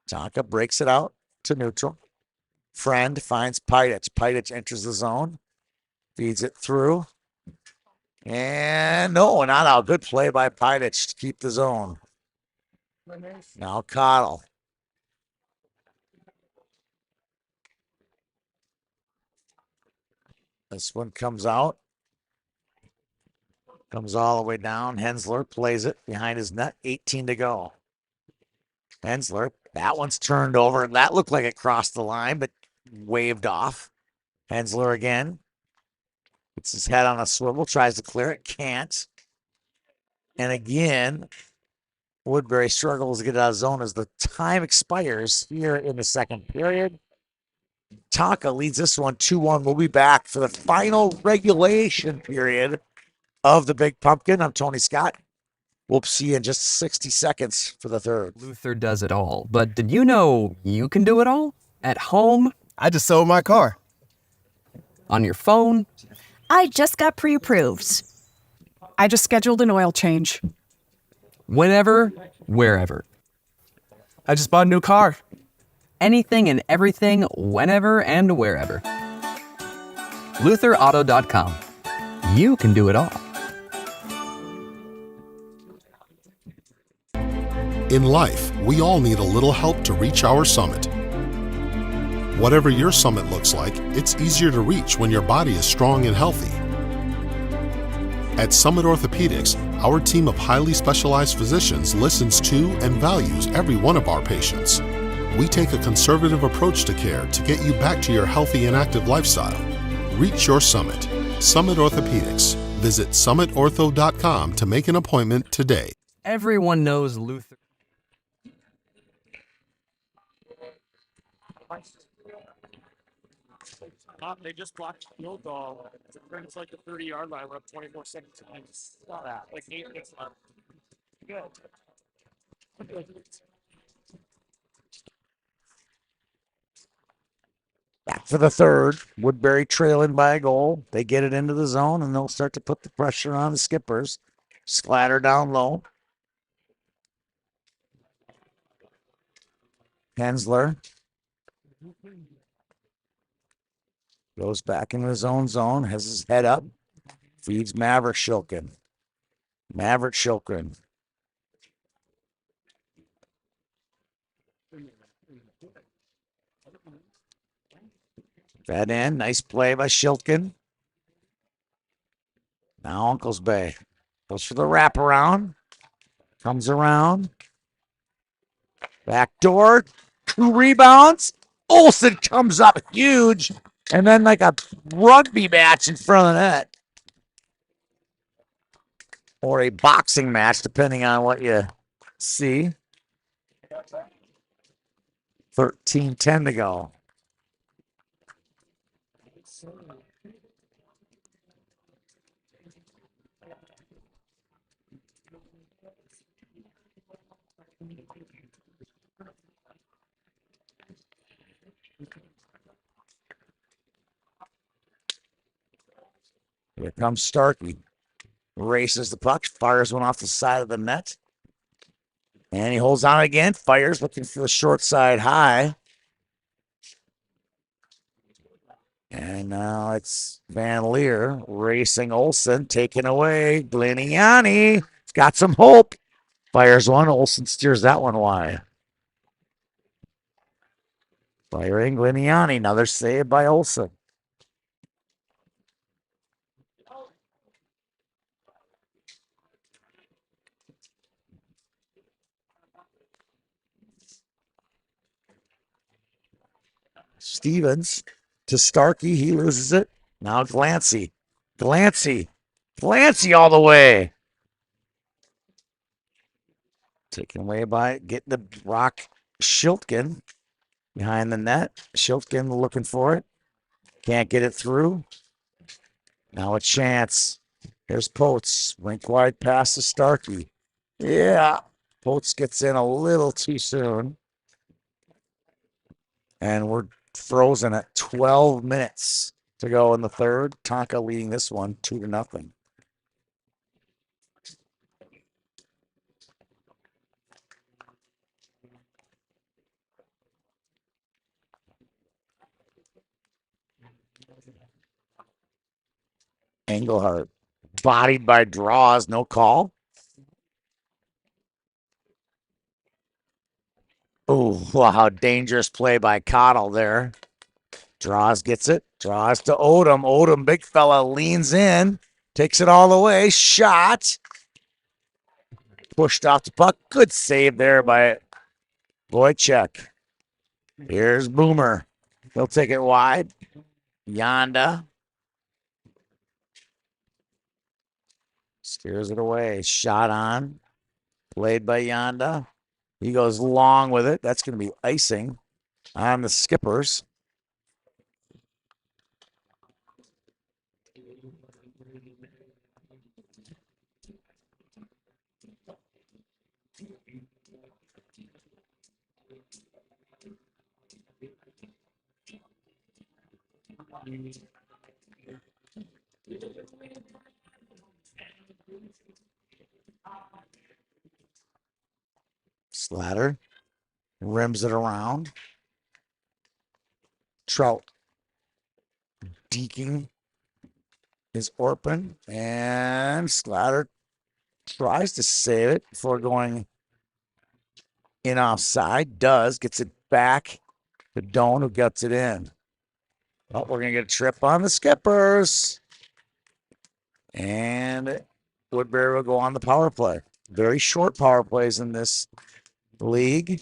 S9: Tonka breaks it out to neutral. Friend finds Pidich. Pidich enters the zone, feeds it through. And no, not out. Good play by Pidich to keep the zone. Now Cottle. This one comes out. Comes all the way down. Hensler plays it behind his net. 18 to go. Hensler, that one's turned over. That looked like it crossed the line, but waved off. Hensler again. Puts his head on a swivel, tries to clear it, can't. And again, Woodbury struggles to get out of zone as the time expires here in the second period. Tonka leads this one 2-1. We'll be back for the final regulation period of the Big Pumpkin. I'm Tony Scott. We'll see you in just 60 seconds for the third.
S1: Luther does it all, but did you know you can do it all? At home,
S2: I just sold my car.
S1: on your phone,
S3: I just got pre-approved.
S4: I just scheduled an oil change.
S1: whenever, wherever.
S2: I just bought a new car.
S1: Anything and everything, whenever and wherever. LutherAuto.com. You can do it all.
S5: In life, we all need a little help to reach our summit. Whatever your summit looks like, it's easier to reach when your body is strong and healthy. At Summit Orthopedics, our team of highly specialized physicians listens to and values every one of our patients. We take a conservative approach to care to get you back to your healthy and active lifestyle. Reach your summit. Summit Orthopedics. Visit summitortho.com to make an appointment today.
S1: Everyone knows Luther.
S9: They just blocked the field goal. It's like the 30-yard line. We're up 24 seconds. I just saw that. Like 8 minutes left. Good. Back for the third. Woodbury trailing by a goal. They get it into the zone, and they'll start to put the pressure on the skippers. Splatter down low. Hensler. Goes back into his own zone, has his head up, feeds Maverick Shilkin. Maverick Shilkin. Fed in, nice play by Shilkin. Now Uncle's Bay goes for the wraparound, comes around, back door, 2 rebounds. Olsen comes up huge, and then like a rugby match in front of the net. Or a boxing match, depending on what you see. 13-10 to go. Here comes Starkey. Races the puck, fires one off the side of the net. And he holds on again, fires, looking for the short side high. And now it's Van Leer racing Olsen, taken away. Gliniani, it's got some hope. Fires one, Olsen steers that one wide. Firing Gliniani, another save by Olsen. Stevens to Starkey. He loses it. Now Glancy. Glancy all the way. Taken away by getting the rock Shiltkin behind the net. Shiltkin looking for it. Can't get it through. Now a chance. Here's Potes. Rink wide pass to Starkey. Yeah. Potes gets in a little too soon. And we're frozen at 12 minutes to go in the third. Tonka leading this one 2-0. Engelhardt bodied by Draws, no call. Oh, wow, dangerous play by Cottle there. Draws gets it. Draws to Odom. Odom, big fella, leans in. Takes it all the way. Shot. Pushed off the puck. Good save there by Wojciech. Here's Boomer. He'll take it wide. Yonda. Steers it away. Shot on. Played by Yonda. He goes long with it. That's going to be icing on the Skippers. Slatter rims it around. Trout deking is Orpin, and Slatter tries to save it before going in offside. Does, gets it back to Doan, who gets it in. Oh, we're going to get a trip on the Skippers. And Woodbury will go on the power play. Very short power plays in this league.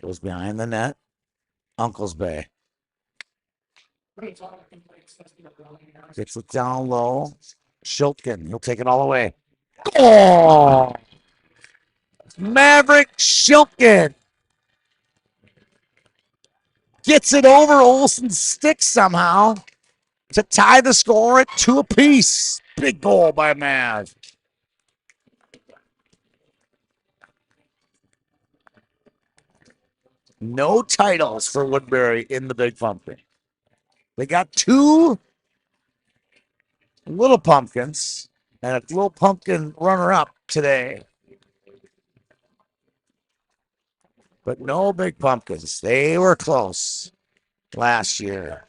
S9: Goes behind the net. Uncle's Bay. Gets it down low. Shiltkin, he'll take it all away. Oh! Maverick Shiltkin gets it over Olsen's stick somehow to tie the score at 2 apiece. Big goal by Mav. No titles for Woodbury in the Big Pumpkin. They got 2 little pumpkins and a little pumpkin runner-up today. But no big pumpkins. They were close last year.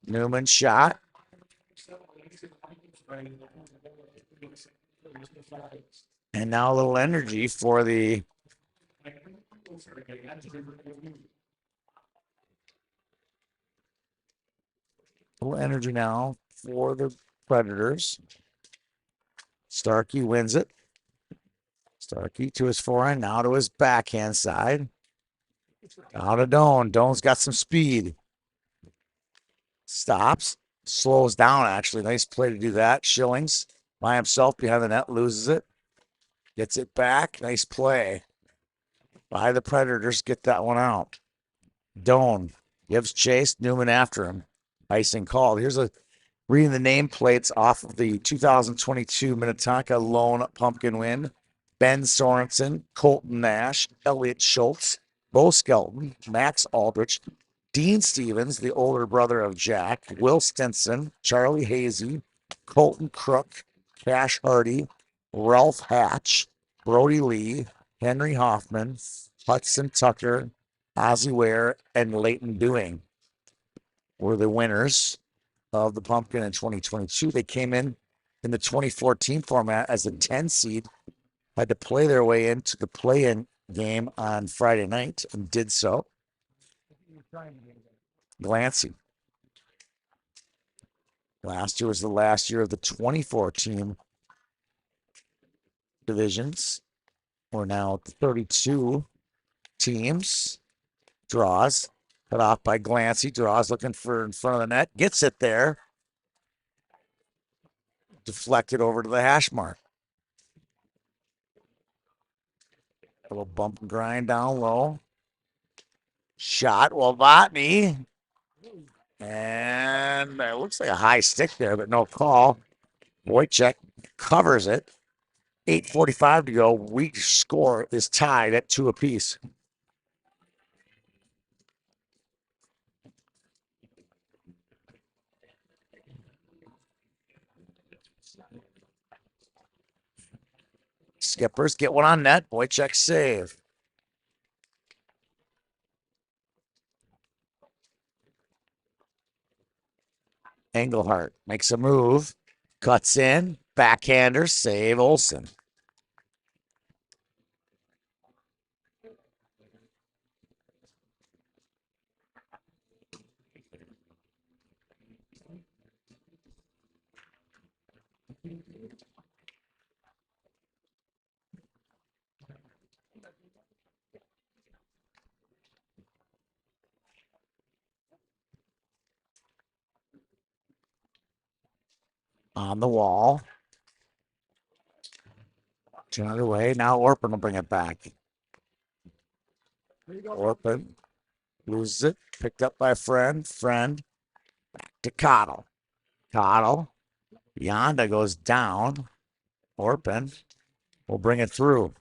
S9: Newman shot. And now a little energy for the Predators. Starkey wins it. Starkey to his forehand, now to his backhand side. Out of Doan. Doan's got some speed. Stops. Slows down, actually. Nice play to do that. Schillings by himself behind the net, loses it. Gets it back. Nice play by the Predators. Get that one out. Doan gives chase. Newman after him. Icing called. Here's a reading the nameplates off of the 2022 Minnetonka Lone Pumpkin win. Ben Sorensen, Colton Nash, Elliot Schultz, Bo Skelton, Max Aldrich, Dean Stevens, the older brother of Jack, Will Stinson, Charlie Hazy, Colton Crook, Cash Hardy, Ralph Hatch, Brody Lee, Henry Hoffman, Hudson Tucker, Ozzie Ware, and Leighton Dewing were the winners of the Pumpkin in 2022. They came in the 2014 format as a 10 seed, had to play their way into the play-in game on Friday night and did so. Glancy. Last year was the last year of the 2014 divisions. We're now at the 32 teams. Draws. Cut off by Glancy. Draws looking for in front of the net. Gets it there. Deflected over to the hash mark. A little bump and grind down low. Shot Walvatny. And it looks like a high stick there, but no call. Wojciech covers it. 8:45 to go. We score is tied at 2 apiece. Skippers get one on net. Wojciech save. Engelhart makes a move. Cuts in. Backhander. Save Olsen. On the wall. Turn it away. Now Orpin will bring it back. Orpin loses it. Picked up by Friend. Friend back to Cottle. Cottle. Yonda goes down. Orpin will bring it through.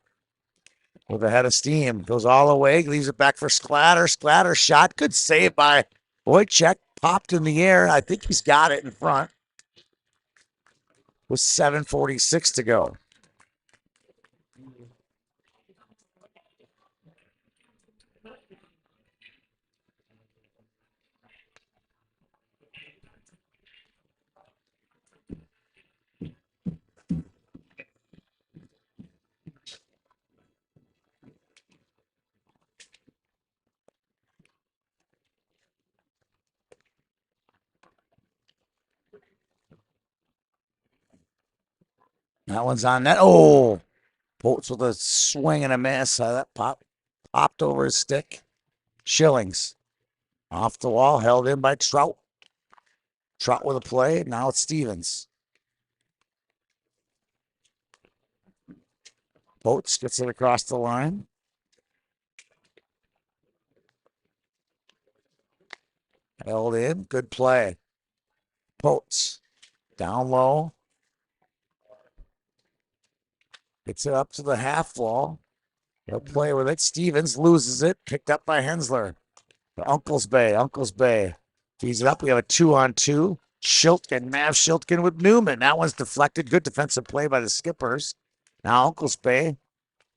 S9: With a head of steam. Goes all the way. Leaves it back for Sklatter. Sklatter shot. Good save by Wojciech. Popped in the air. I think he's got it in front. With 7:46 to go. That one's on net. Oh, Bolts with a swing and a miss. That popped over his stick. Schillings off the wall, held in by Trout. Trout with a play. Now it's Stevens. Bolts gets it across the line. Held in. Good play. Bolts down low. Gets it up to the half wall. He'll play with it. Stevens loses it. Picked up by Hensler. Uncle's Bay. Uncle's Bay. Feeds it up. We have a 2-on-2. Shiltkin. Mav Shiltkin with Newman. That one's deflected. Good defensive play by the Skippers. Now Uncle's Bay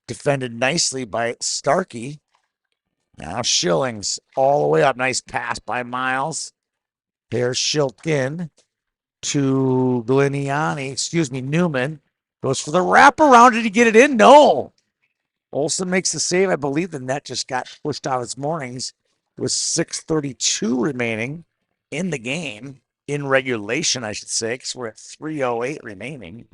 S9: defended nicely by Starkey. Now Schillings all the way up. Nice pass by Miles. Here's Shiltkin to Newman. Goes for the wraparound. Did he get it in? No. Olsen makes the save. I believe the net just got pushed out this morning's with 6:32 remaining in the game. In regulation, I should say, because we're at 3:08 remaining.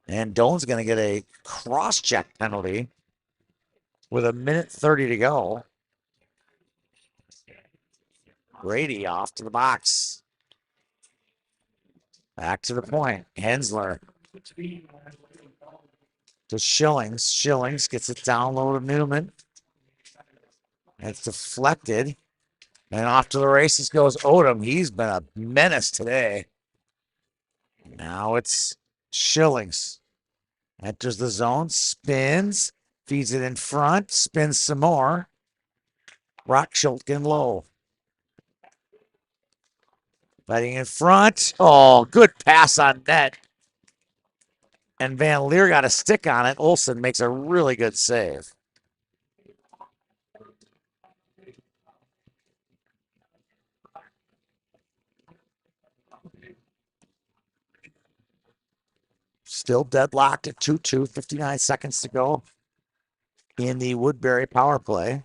S9: And Doan's going to get a cross-check penalty with 1:30 to go. Brady off to the box. Back to the point. Hensler to Schillings. Schillings gets it down low to Newman. It's deflected. And off to the races goes Odom. He's been a menace today. Now it's Schillings. Enters the zone, spins, feeds it in front, spins some more. Rock Schultgen low. Fighting in front. Oh, good pass on net. And Van Leer got a stick on it. Olsen makes a really good save. Still deadlocked at 2-2, 59 seconds to go in the Woodbury power play.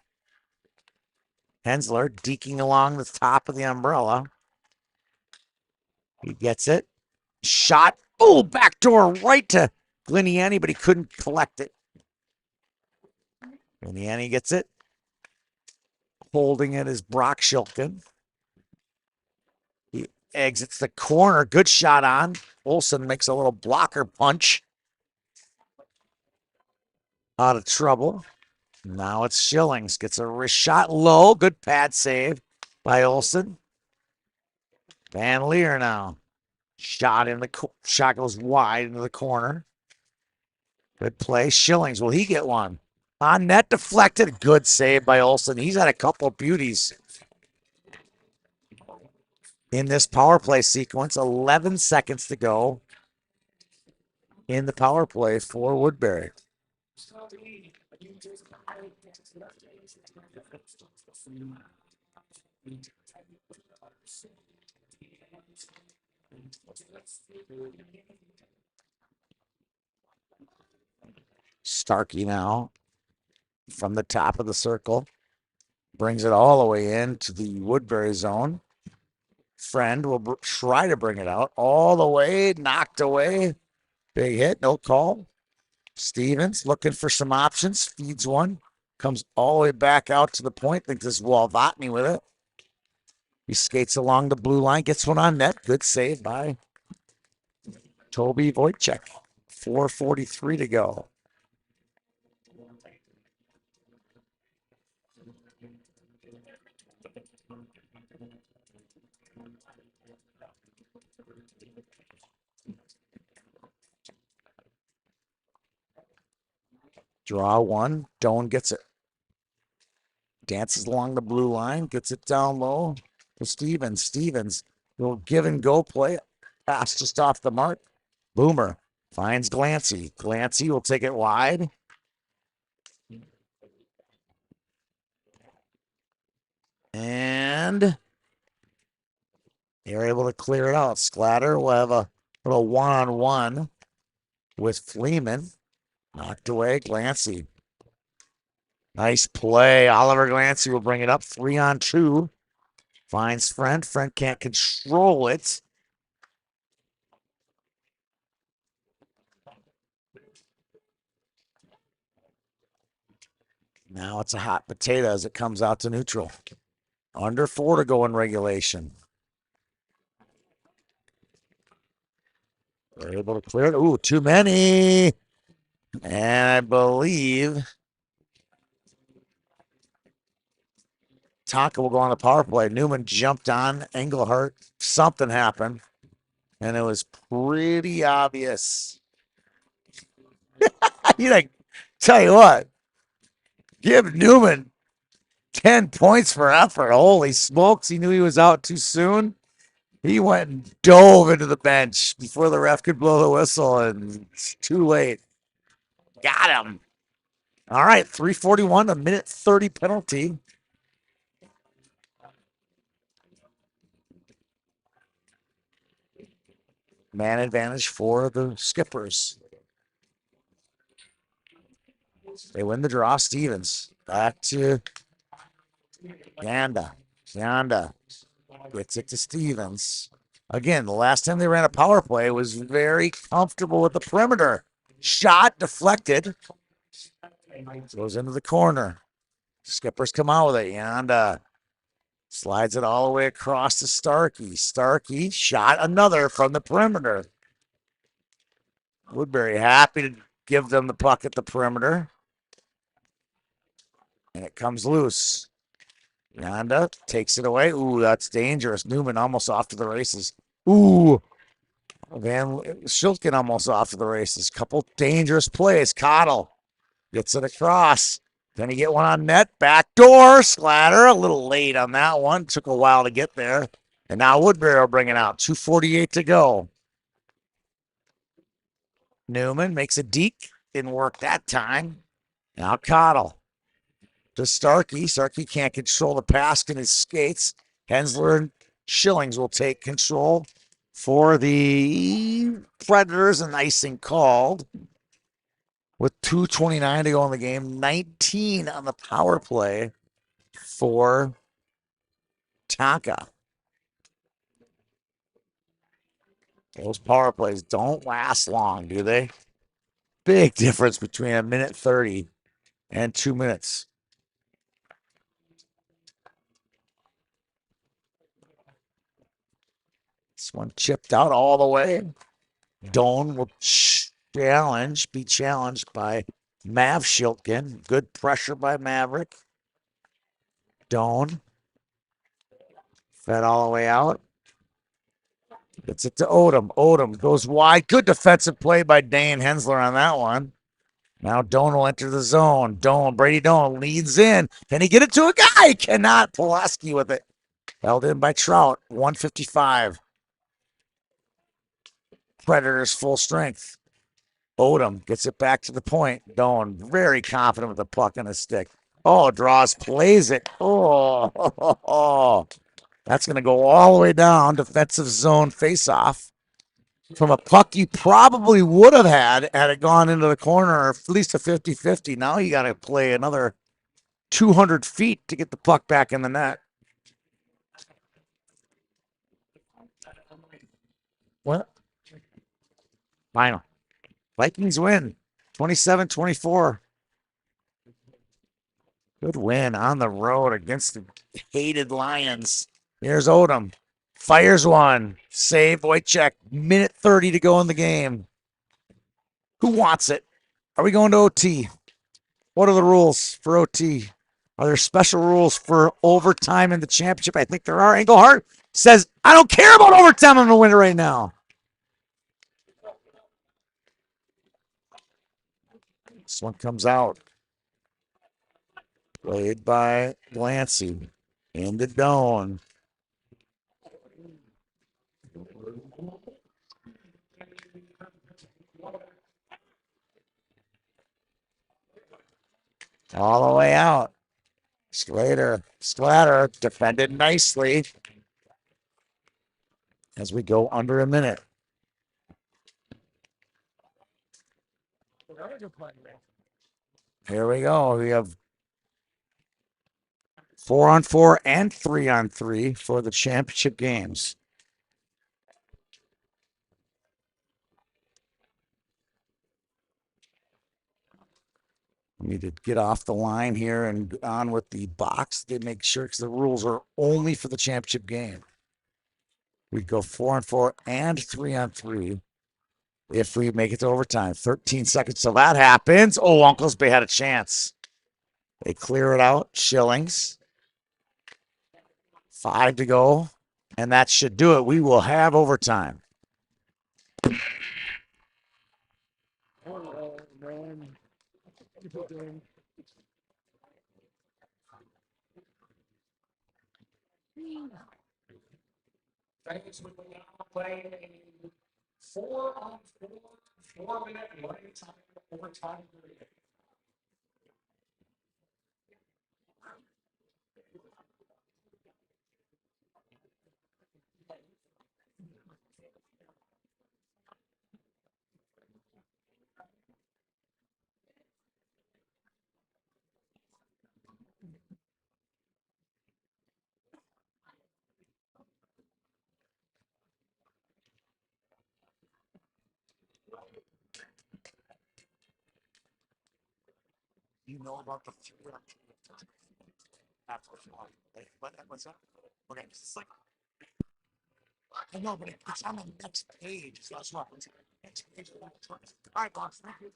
S9: Hensler deking along the top of the umbrella. He gets it. Shot. Oh, backdoor right to Gliniani, but he couldn't collect it. Gliniani gets it. Holding it is Brock Schiltgen. He exits the corner. Good shot on. Olsen makes a little blocker punch. Out of trouble. Now it's Schillings. Gets a wrist shot low. Good pad save by Olsen. Van Leer now. Shot goes wide into the corner. Good play. Schillings. Will he get one? On net deflected. Good save by Olsen. He's had a couple beauties in this power play sequence. 11 seconds to go in the power play for Woodbury. Starkey now from the top of the circle. Brings it all the way into the Woodbury zone. Friend will try to bring it out all the way. Knocked away. Big hit. No call. Stevens looking for some options. Feeds one. Comes all the way back out to the point. Thinks this is Walvatney with it. He skates along the blue line. Gets one on net. Good save by Toby Wojcik. 4:43 to go. Draw one. Doan gets it. Dances along the blue line. Gets it down low to Stevens. Stevens will give and go play. Pass just off the mark. Boomer finds Glancy. Glancy will take it wide. And they're able to clear it out. Sklatter will have a little one-on-one with Fleeman. Knocked away, Glancy. Nice play. Oliver Glancy will bring it up. 3-on-2. Finds Friend. Friend can't control it. Now it's a hot potato as it comes out to neutral. Under 4 to go in regulation. They're able to clear it. Ooh, too many. And I believe Tonka will go on the power play. Newman jumped on Englehart. Something happened, and it was pretty obvious. You like, tell you what, give Newman 10 points for effort. Holy smokes, he knew he was out too soon. He went and dove into the bench before the ref could blow the whistle, and it's too late. Got him. All right, 3:41, a minute 30 penalty. Man advantage for the Skippers. They win the draw. Stevens back to Yanda. Yanda gets it to Stevens. Again, the last time they ran a power play was very comfortable with the perimeter. Shot deflected. Goes into the corner. Skippers come out with it. Yanda slides it all the way across to Starkey. Starkey shot another from the perimeter. Woodbury happy to give them the puck at the perimeter. And it comes loose. Yanda takes it away. Ooh, that's dangerous. Newman almost off to the races. Ooh. Van Schiltgen almost off to the races. Couple dangerous plays. Cottle gets it across. Then he get one on net. Back door. Sklatter a little late on that one. Took a while to get there. And now Woodbury will bring it out. 2:48 to go. Newman makes a deke. Didn't work that time. Now Cottle to Starkey. Starkey can't control the pass in his skates. Hensler and Schillings will take control for the Predators, and icing called with 2:29 to go in the game. 19 on the power play for Tonka. Those power plays don't last long, do they? Big difference between a minute 30 and 2 minutes. This one chipped out all the way. Doan will be challenged by Mav Schiltgen. Good pressure by Maverick. Doan fed all the way out. Gets it to Odom. Odom goes wide. Good defensive play by Dane Hensler on that one. Now Doan will enter the zone. Brady Doan leads in. Can he get it to a guy? Cannot. Pulaski with it. Held in by Trout. 155. Predators full strength. Odom gets it back to the point. Doan very confident with the puck on his stick. Oh, draws, plays it. Oh, that's going to go all the way down. Defensive zone face-off from a puck you probably would have had it gone into the corner, or at least a 50-50. Now you got to play another 200 feet to get the puck back in the net. What? Final. Vikings win 27-24. Good win on the road against the hated Lions. Here's Odom. Fires one. Save Wojciech. Minute 30 to go in the game. Who wants it? Are we going to OT? What are the rules for OT? Are there special rules for overtime in the championship? I think there are. Englehart says, I don't care about overtime. I'm going to win it right now. This one comes out. Played by Glancy. Into Doan. All the way out. Splatter defended nicely as we go under a minute. Here we go. We have 4-on-4 and 3-on-3 for the championship games. We need to get off the line here and on with the box. They make sure, because the rules are only for the championship game. We go 4-on-4 and 3-on-3 if we make it to overtime. 13 seconds till that happens. Oh, Uncles Bay had a chance. They clear it out. Schillings 5 to go, and that should do it. We will have overtime. You know about the what's that? Okay, it's like I know, but it's on the next page. So that's what. Next page. All right, boss. Thank you.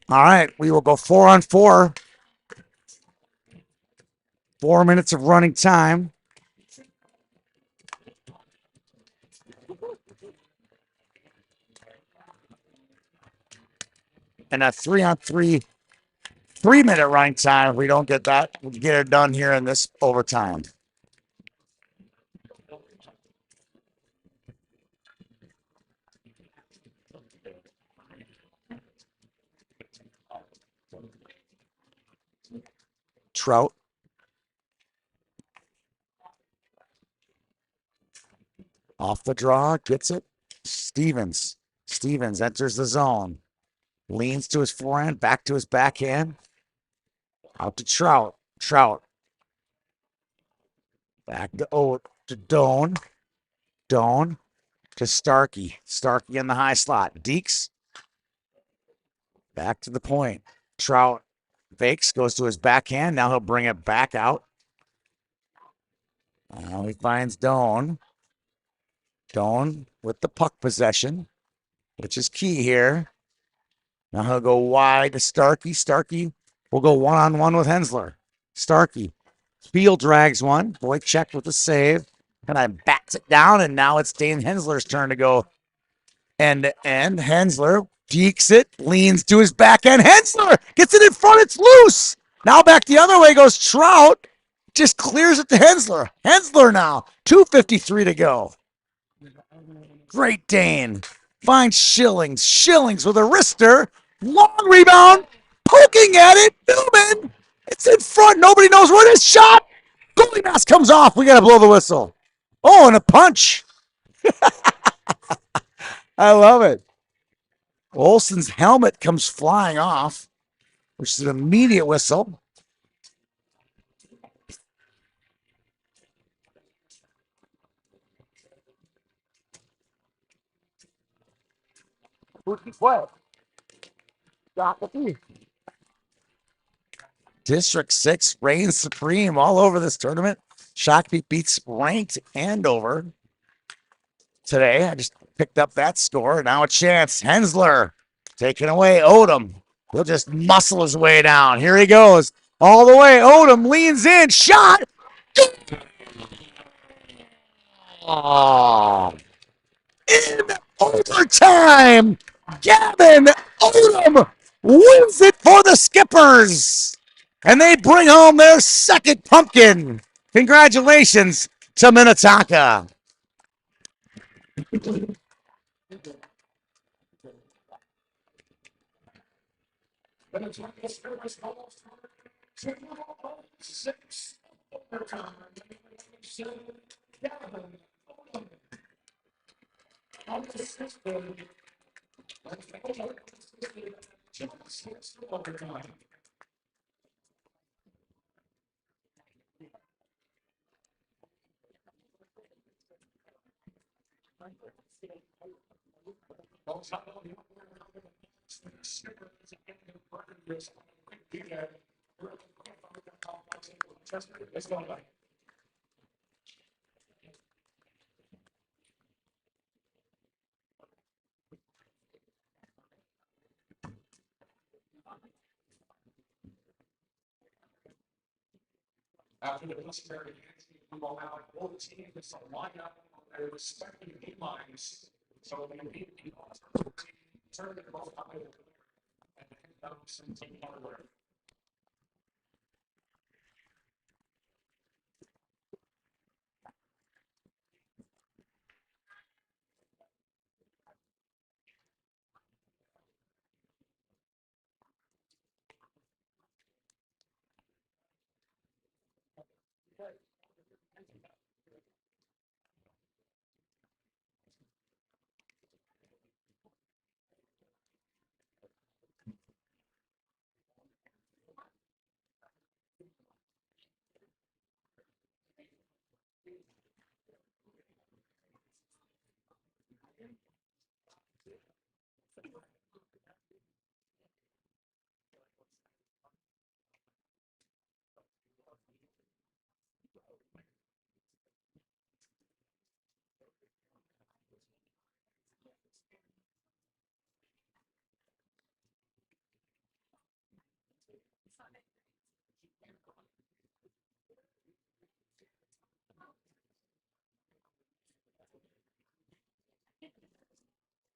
S9: All right, we will go 4-on-4. 4 minutes of running time. And a 3-on-3, 3-minute running time. If we don't get that, we'll get it done here in this overtime. Trout. Off the draw, gets it. Stevens. Stevens enters the zone. Leans to his forehand, back to his backhand. Out to Trout. Trout. Back to Doan. Doan to Starkey. Starkey in the high slot. Deeks. Back to the point. Trout fakes, goes to his backhand. Now he'll bring it back out. Now he finds Doan. Doan with the puck possession, which is key here. Now he'll go wide to Starkey. Starkey will go one-on-one with Hensler. Starkey. Field drags one. Boy checked with the save. And I bats it down, and now it's Dane Hensler's turn to go end to end. Hensler deeks it, leans to his backhand. Hensler gets it in front. It's loose. Now back the other way goes Trout. Just clears it to Hensler. Hensler now. 2:53 to go. Great Dane. Finds Schillings. Schillings with a wrister. Long rebound. Poking at it. Newman. It's in front. Nobody knows where it is. Shot. Goalie mask comes off. We got to blow the whistle. Oh, and a punch. I love it. Olsen's helmet comes flying off, which is an immediate whistle. District 6 reigns supreme all over this tournament. Shakopee beats Ranked Andover today. I just picked up that score. Now a chance. Hensler taking away Odom. He'll just muscle his way down. Here he goes. All the way. Odom leans in. Shot. Oh. In overtime, Gavin Odom wins it for the Skippers. And they bring home their second pumpkin. Congratulations to Minnetonka.
S10: After the customary handshake, we will have both teams line up on their respective game lines. So we need the turn it both up and hand out some team hardware.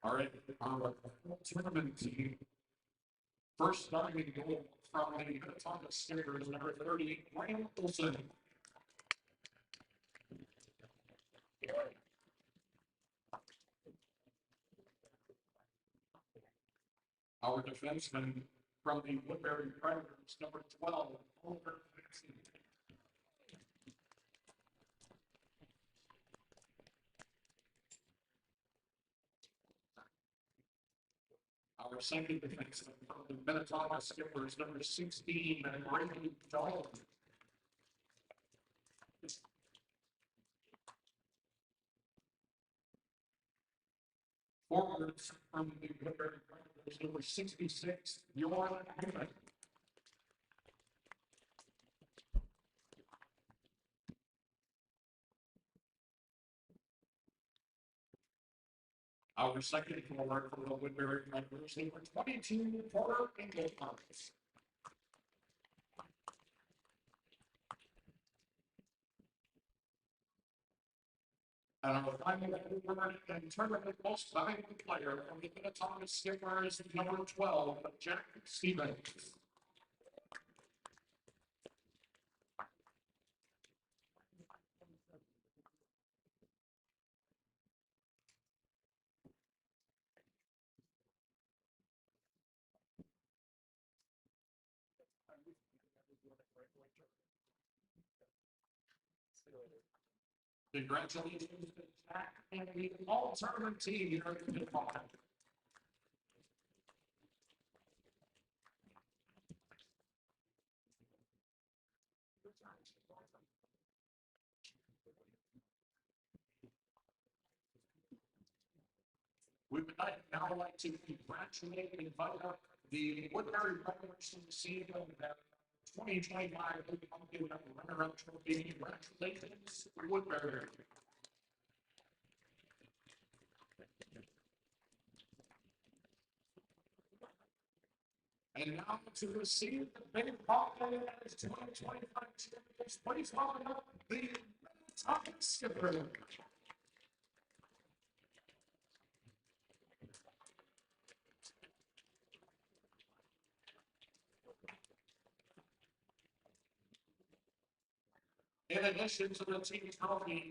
S10: All right, our tournament team. First starting goal from the Minnetonka Skippers, number 30, Ryan Wilson. Our defenseman from the Woodbury Predators, number 12, Oliver Maxey. Our second defenseman from the Minnetonka Skippers, number 16, Rink. Forwards from the Woodbury Predators, number 66, Johan Newman. Our second forward for the Woodbury Predators, number 22, Porter Engelhardt. And our final forward and tournament most valuable player from the Minnetonka Skippers, number 12, Jack Stevens. Congratulations to Jack and the all-tournament team here at the Minnetonka. We would now like to congratulate and invite up the Woodbury Predators to receive their 2025 Pumpkin runner-up trophy. Congratulations, Woodbury. And now to receive the big Pumpkin as 2025 champions, please welcome up the Minnetonka Skippers. In addition to the team trophy,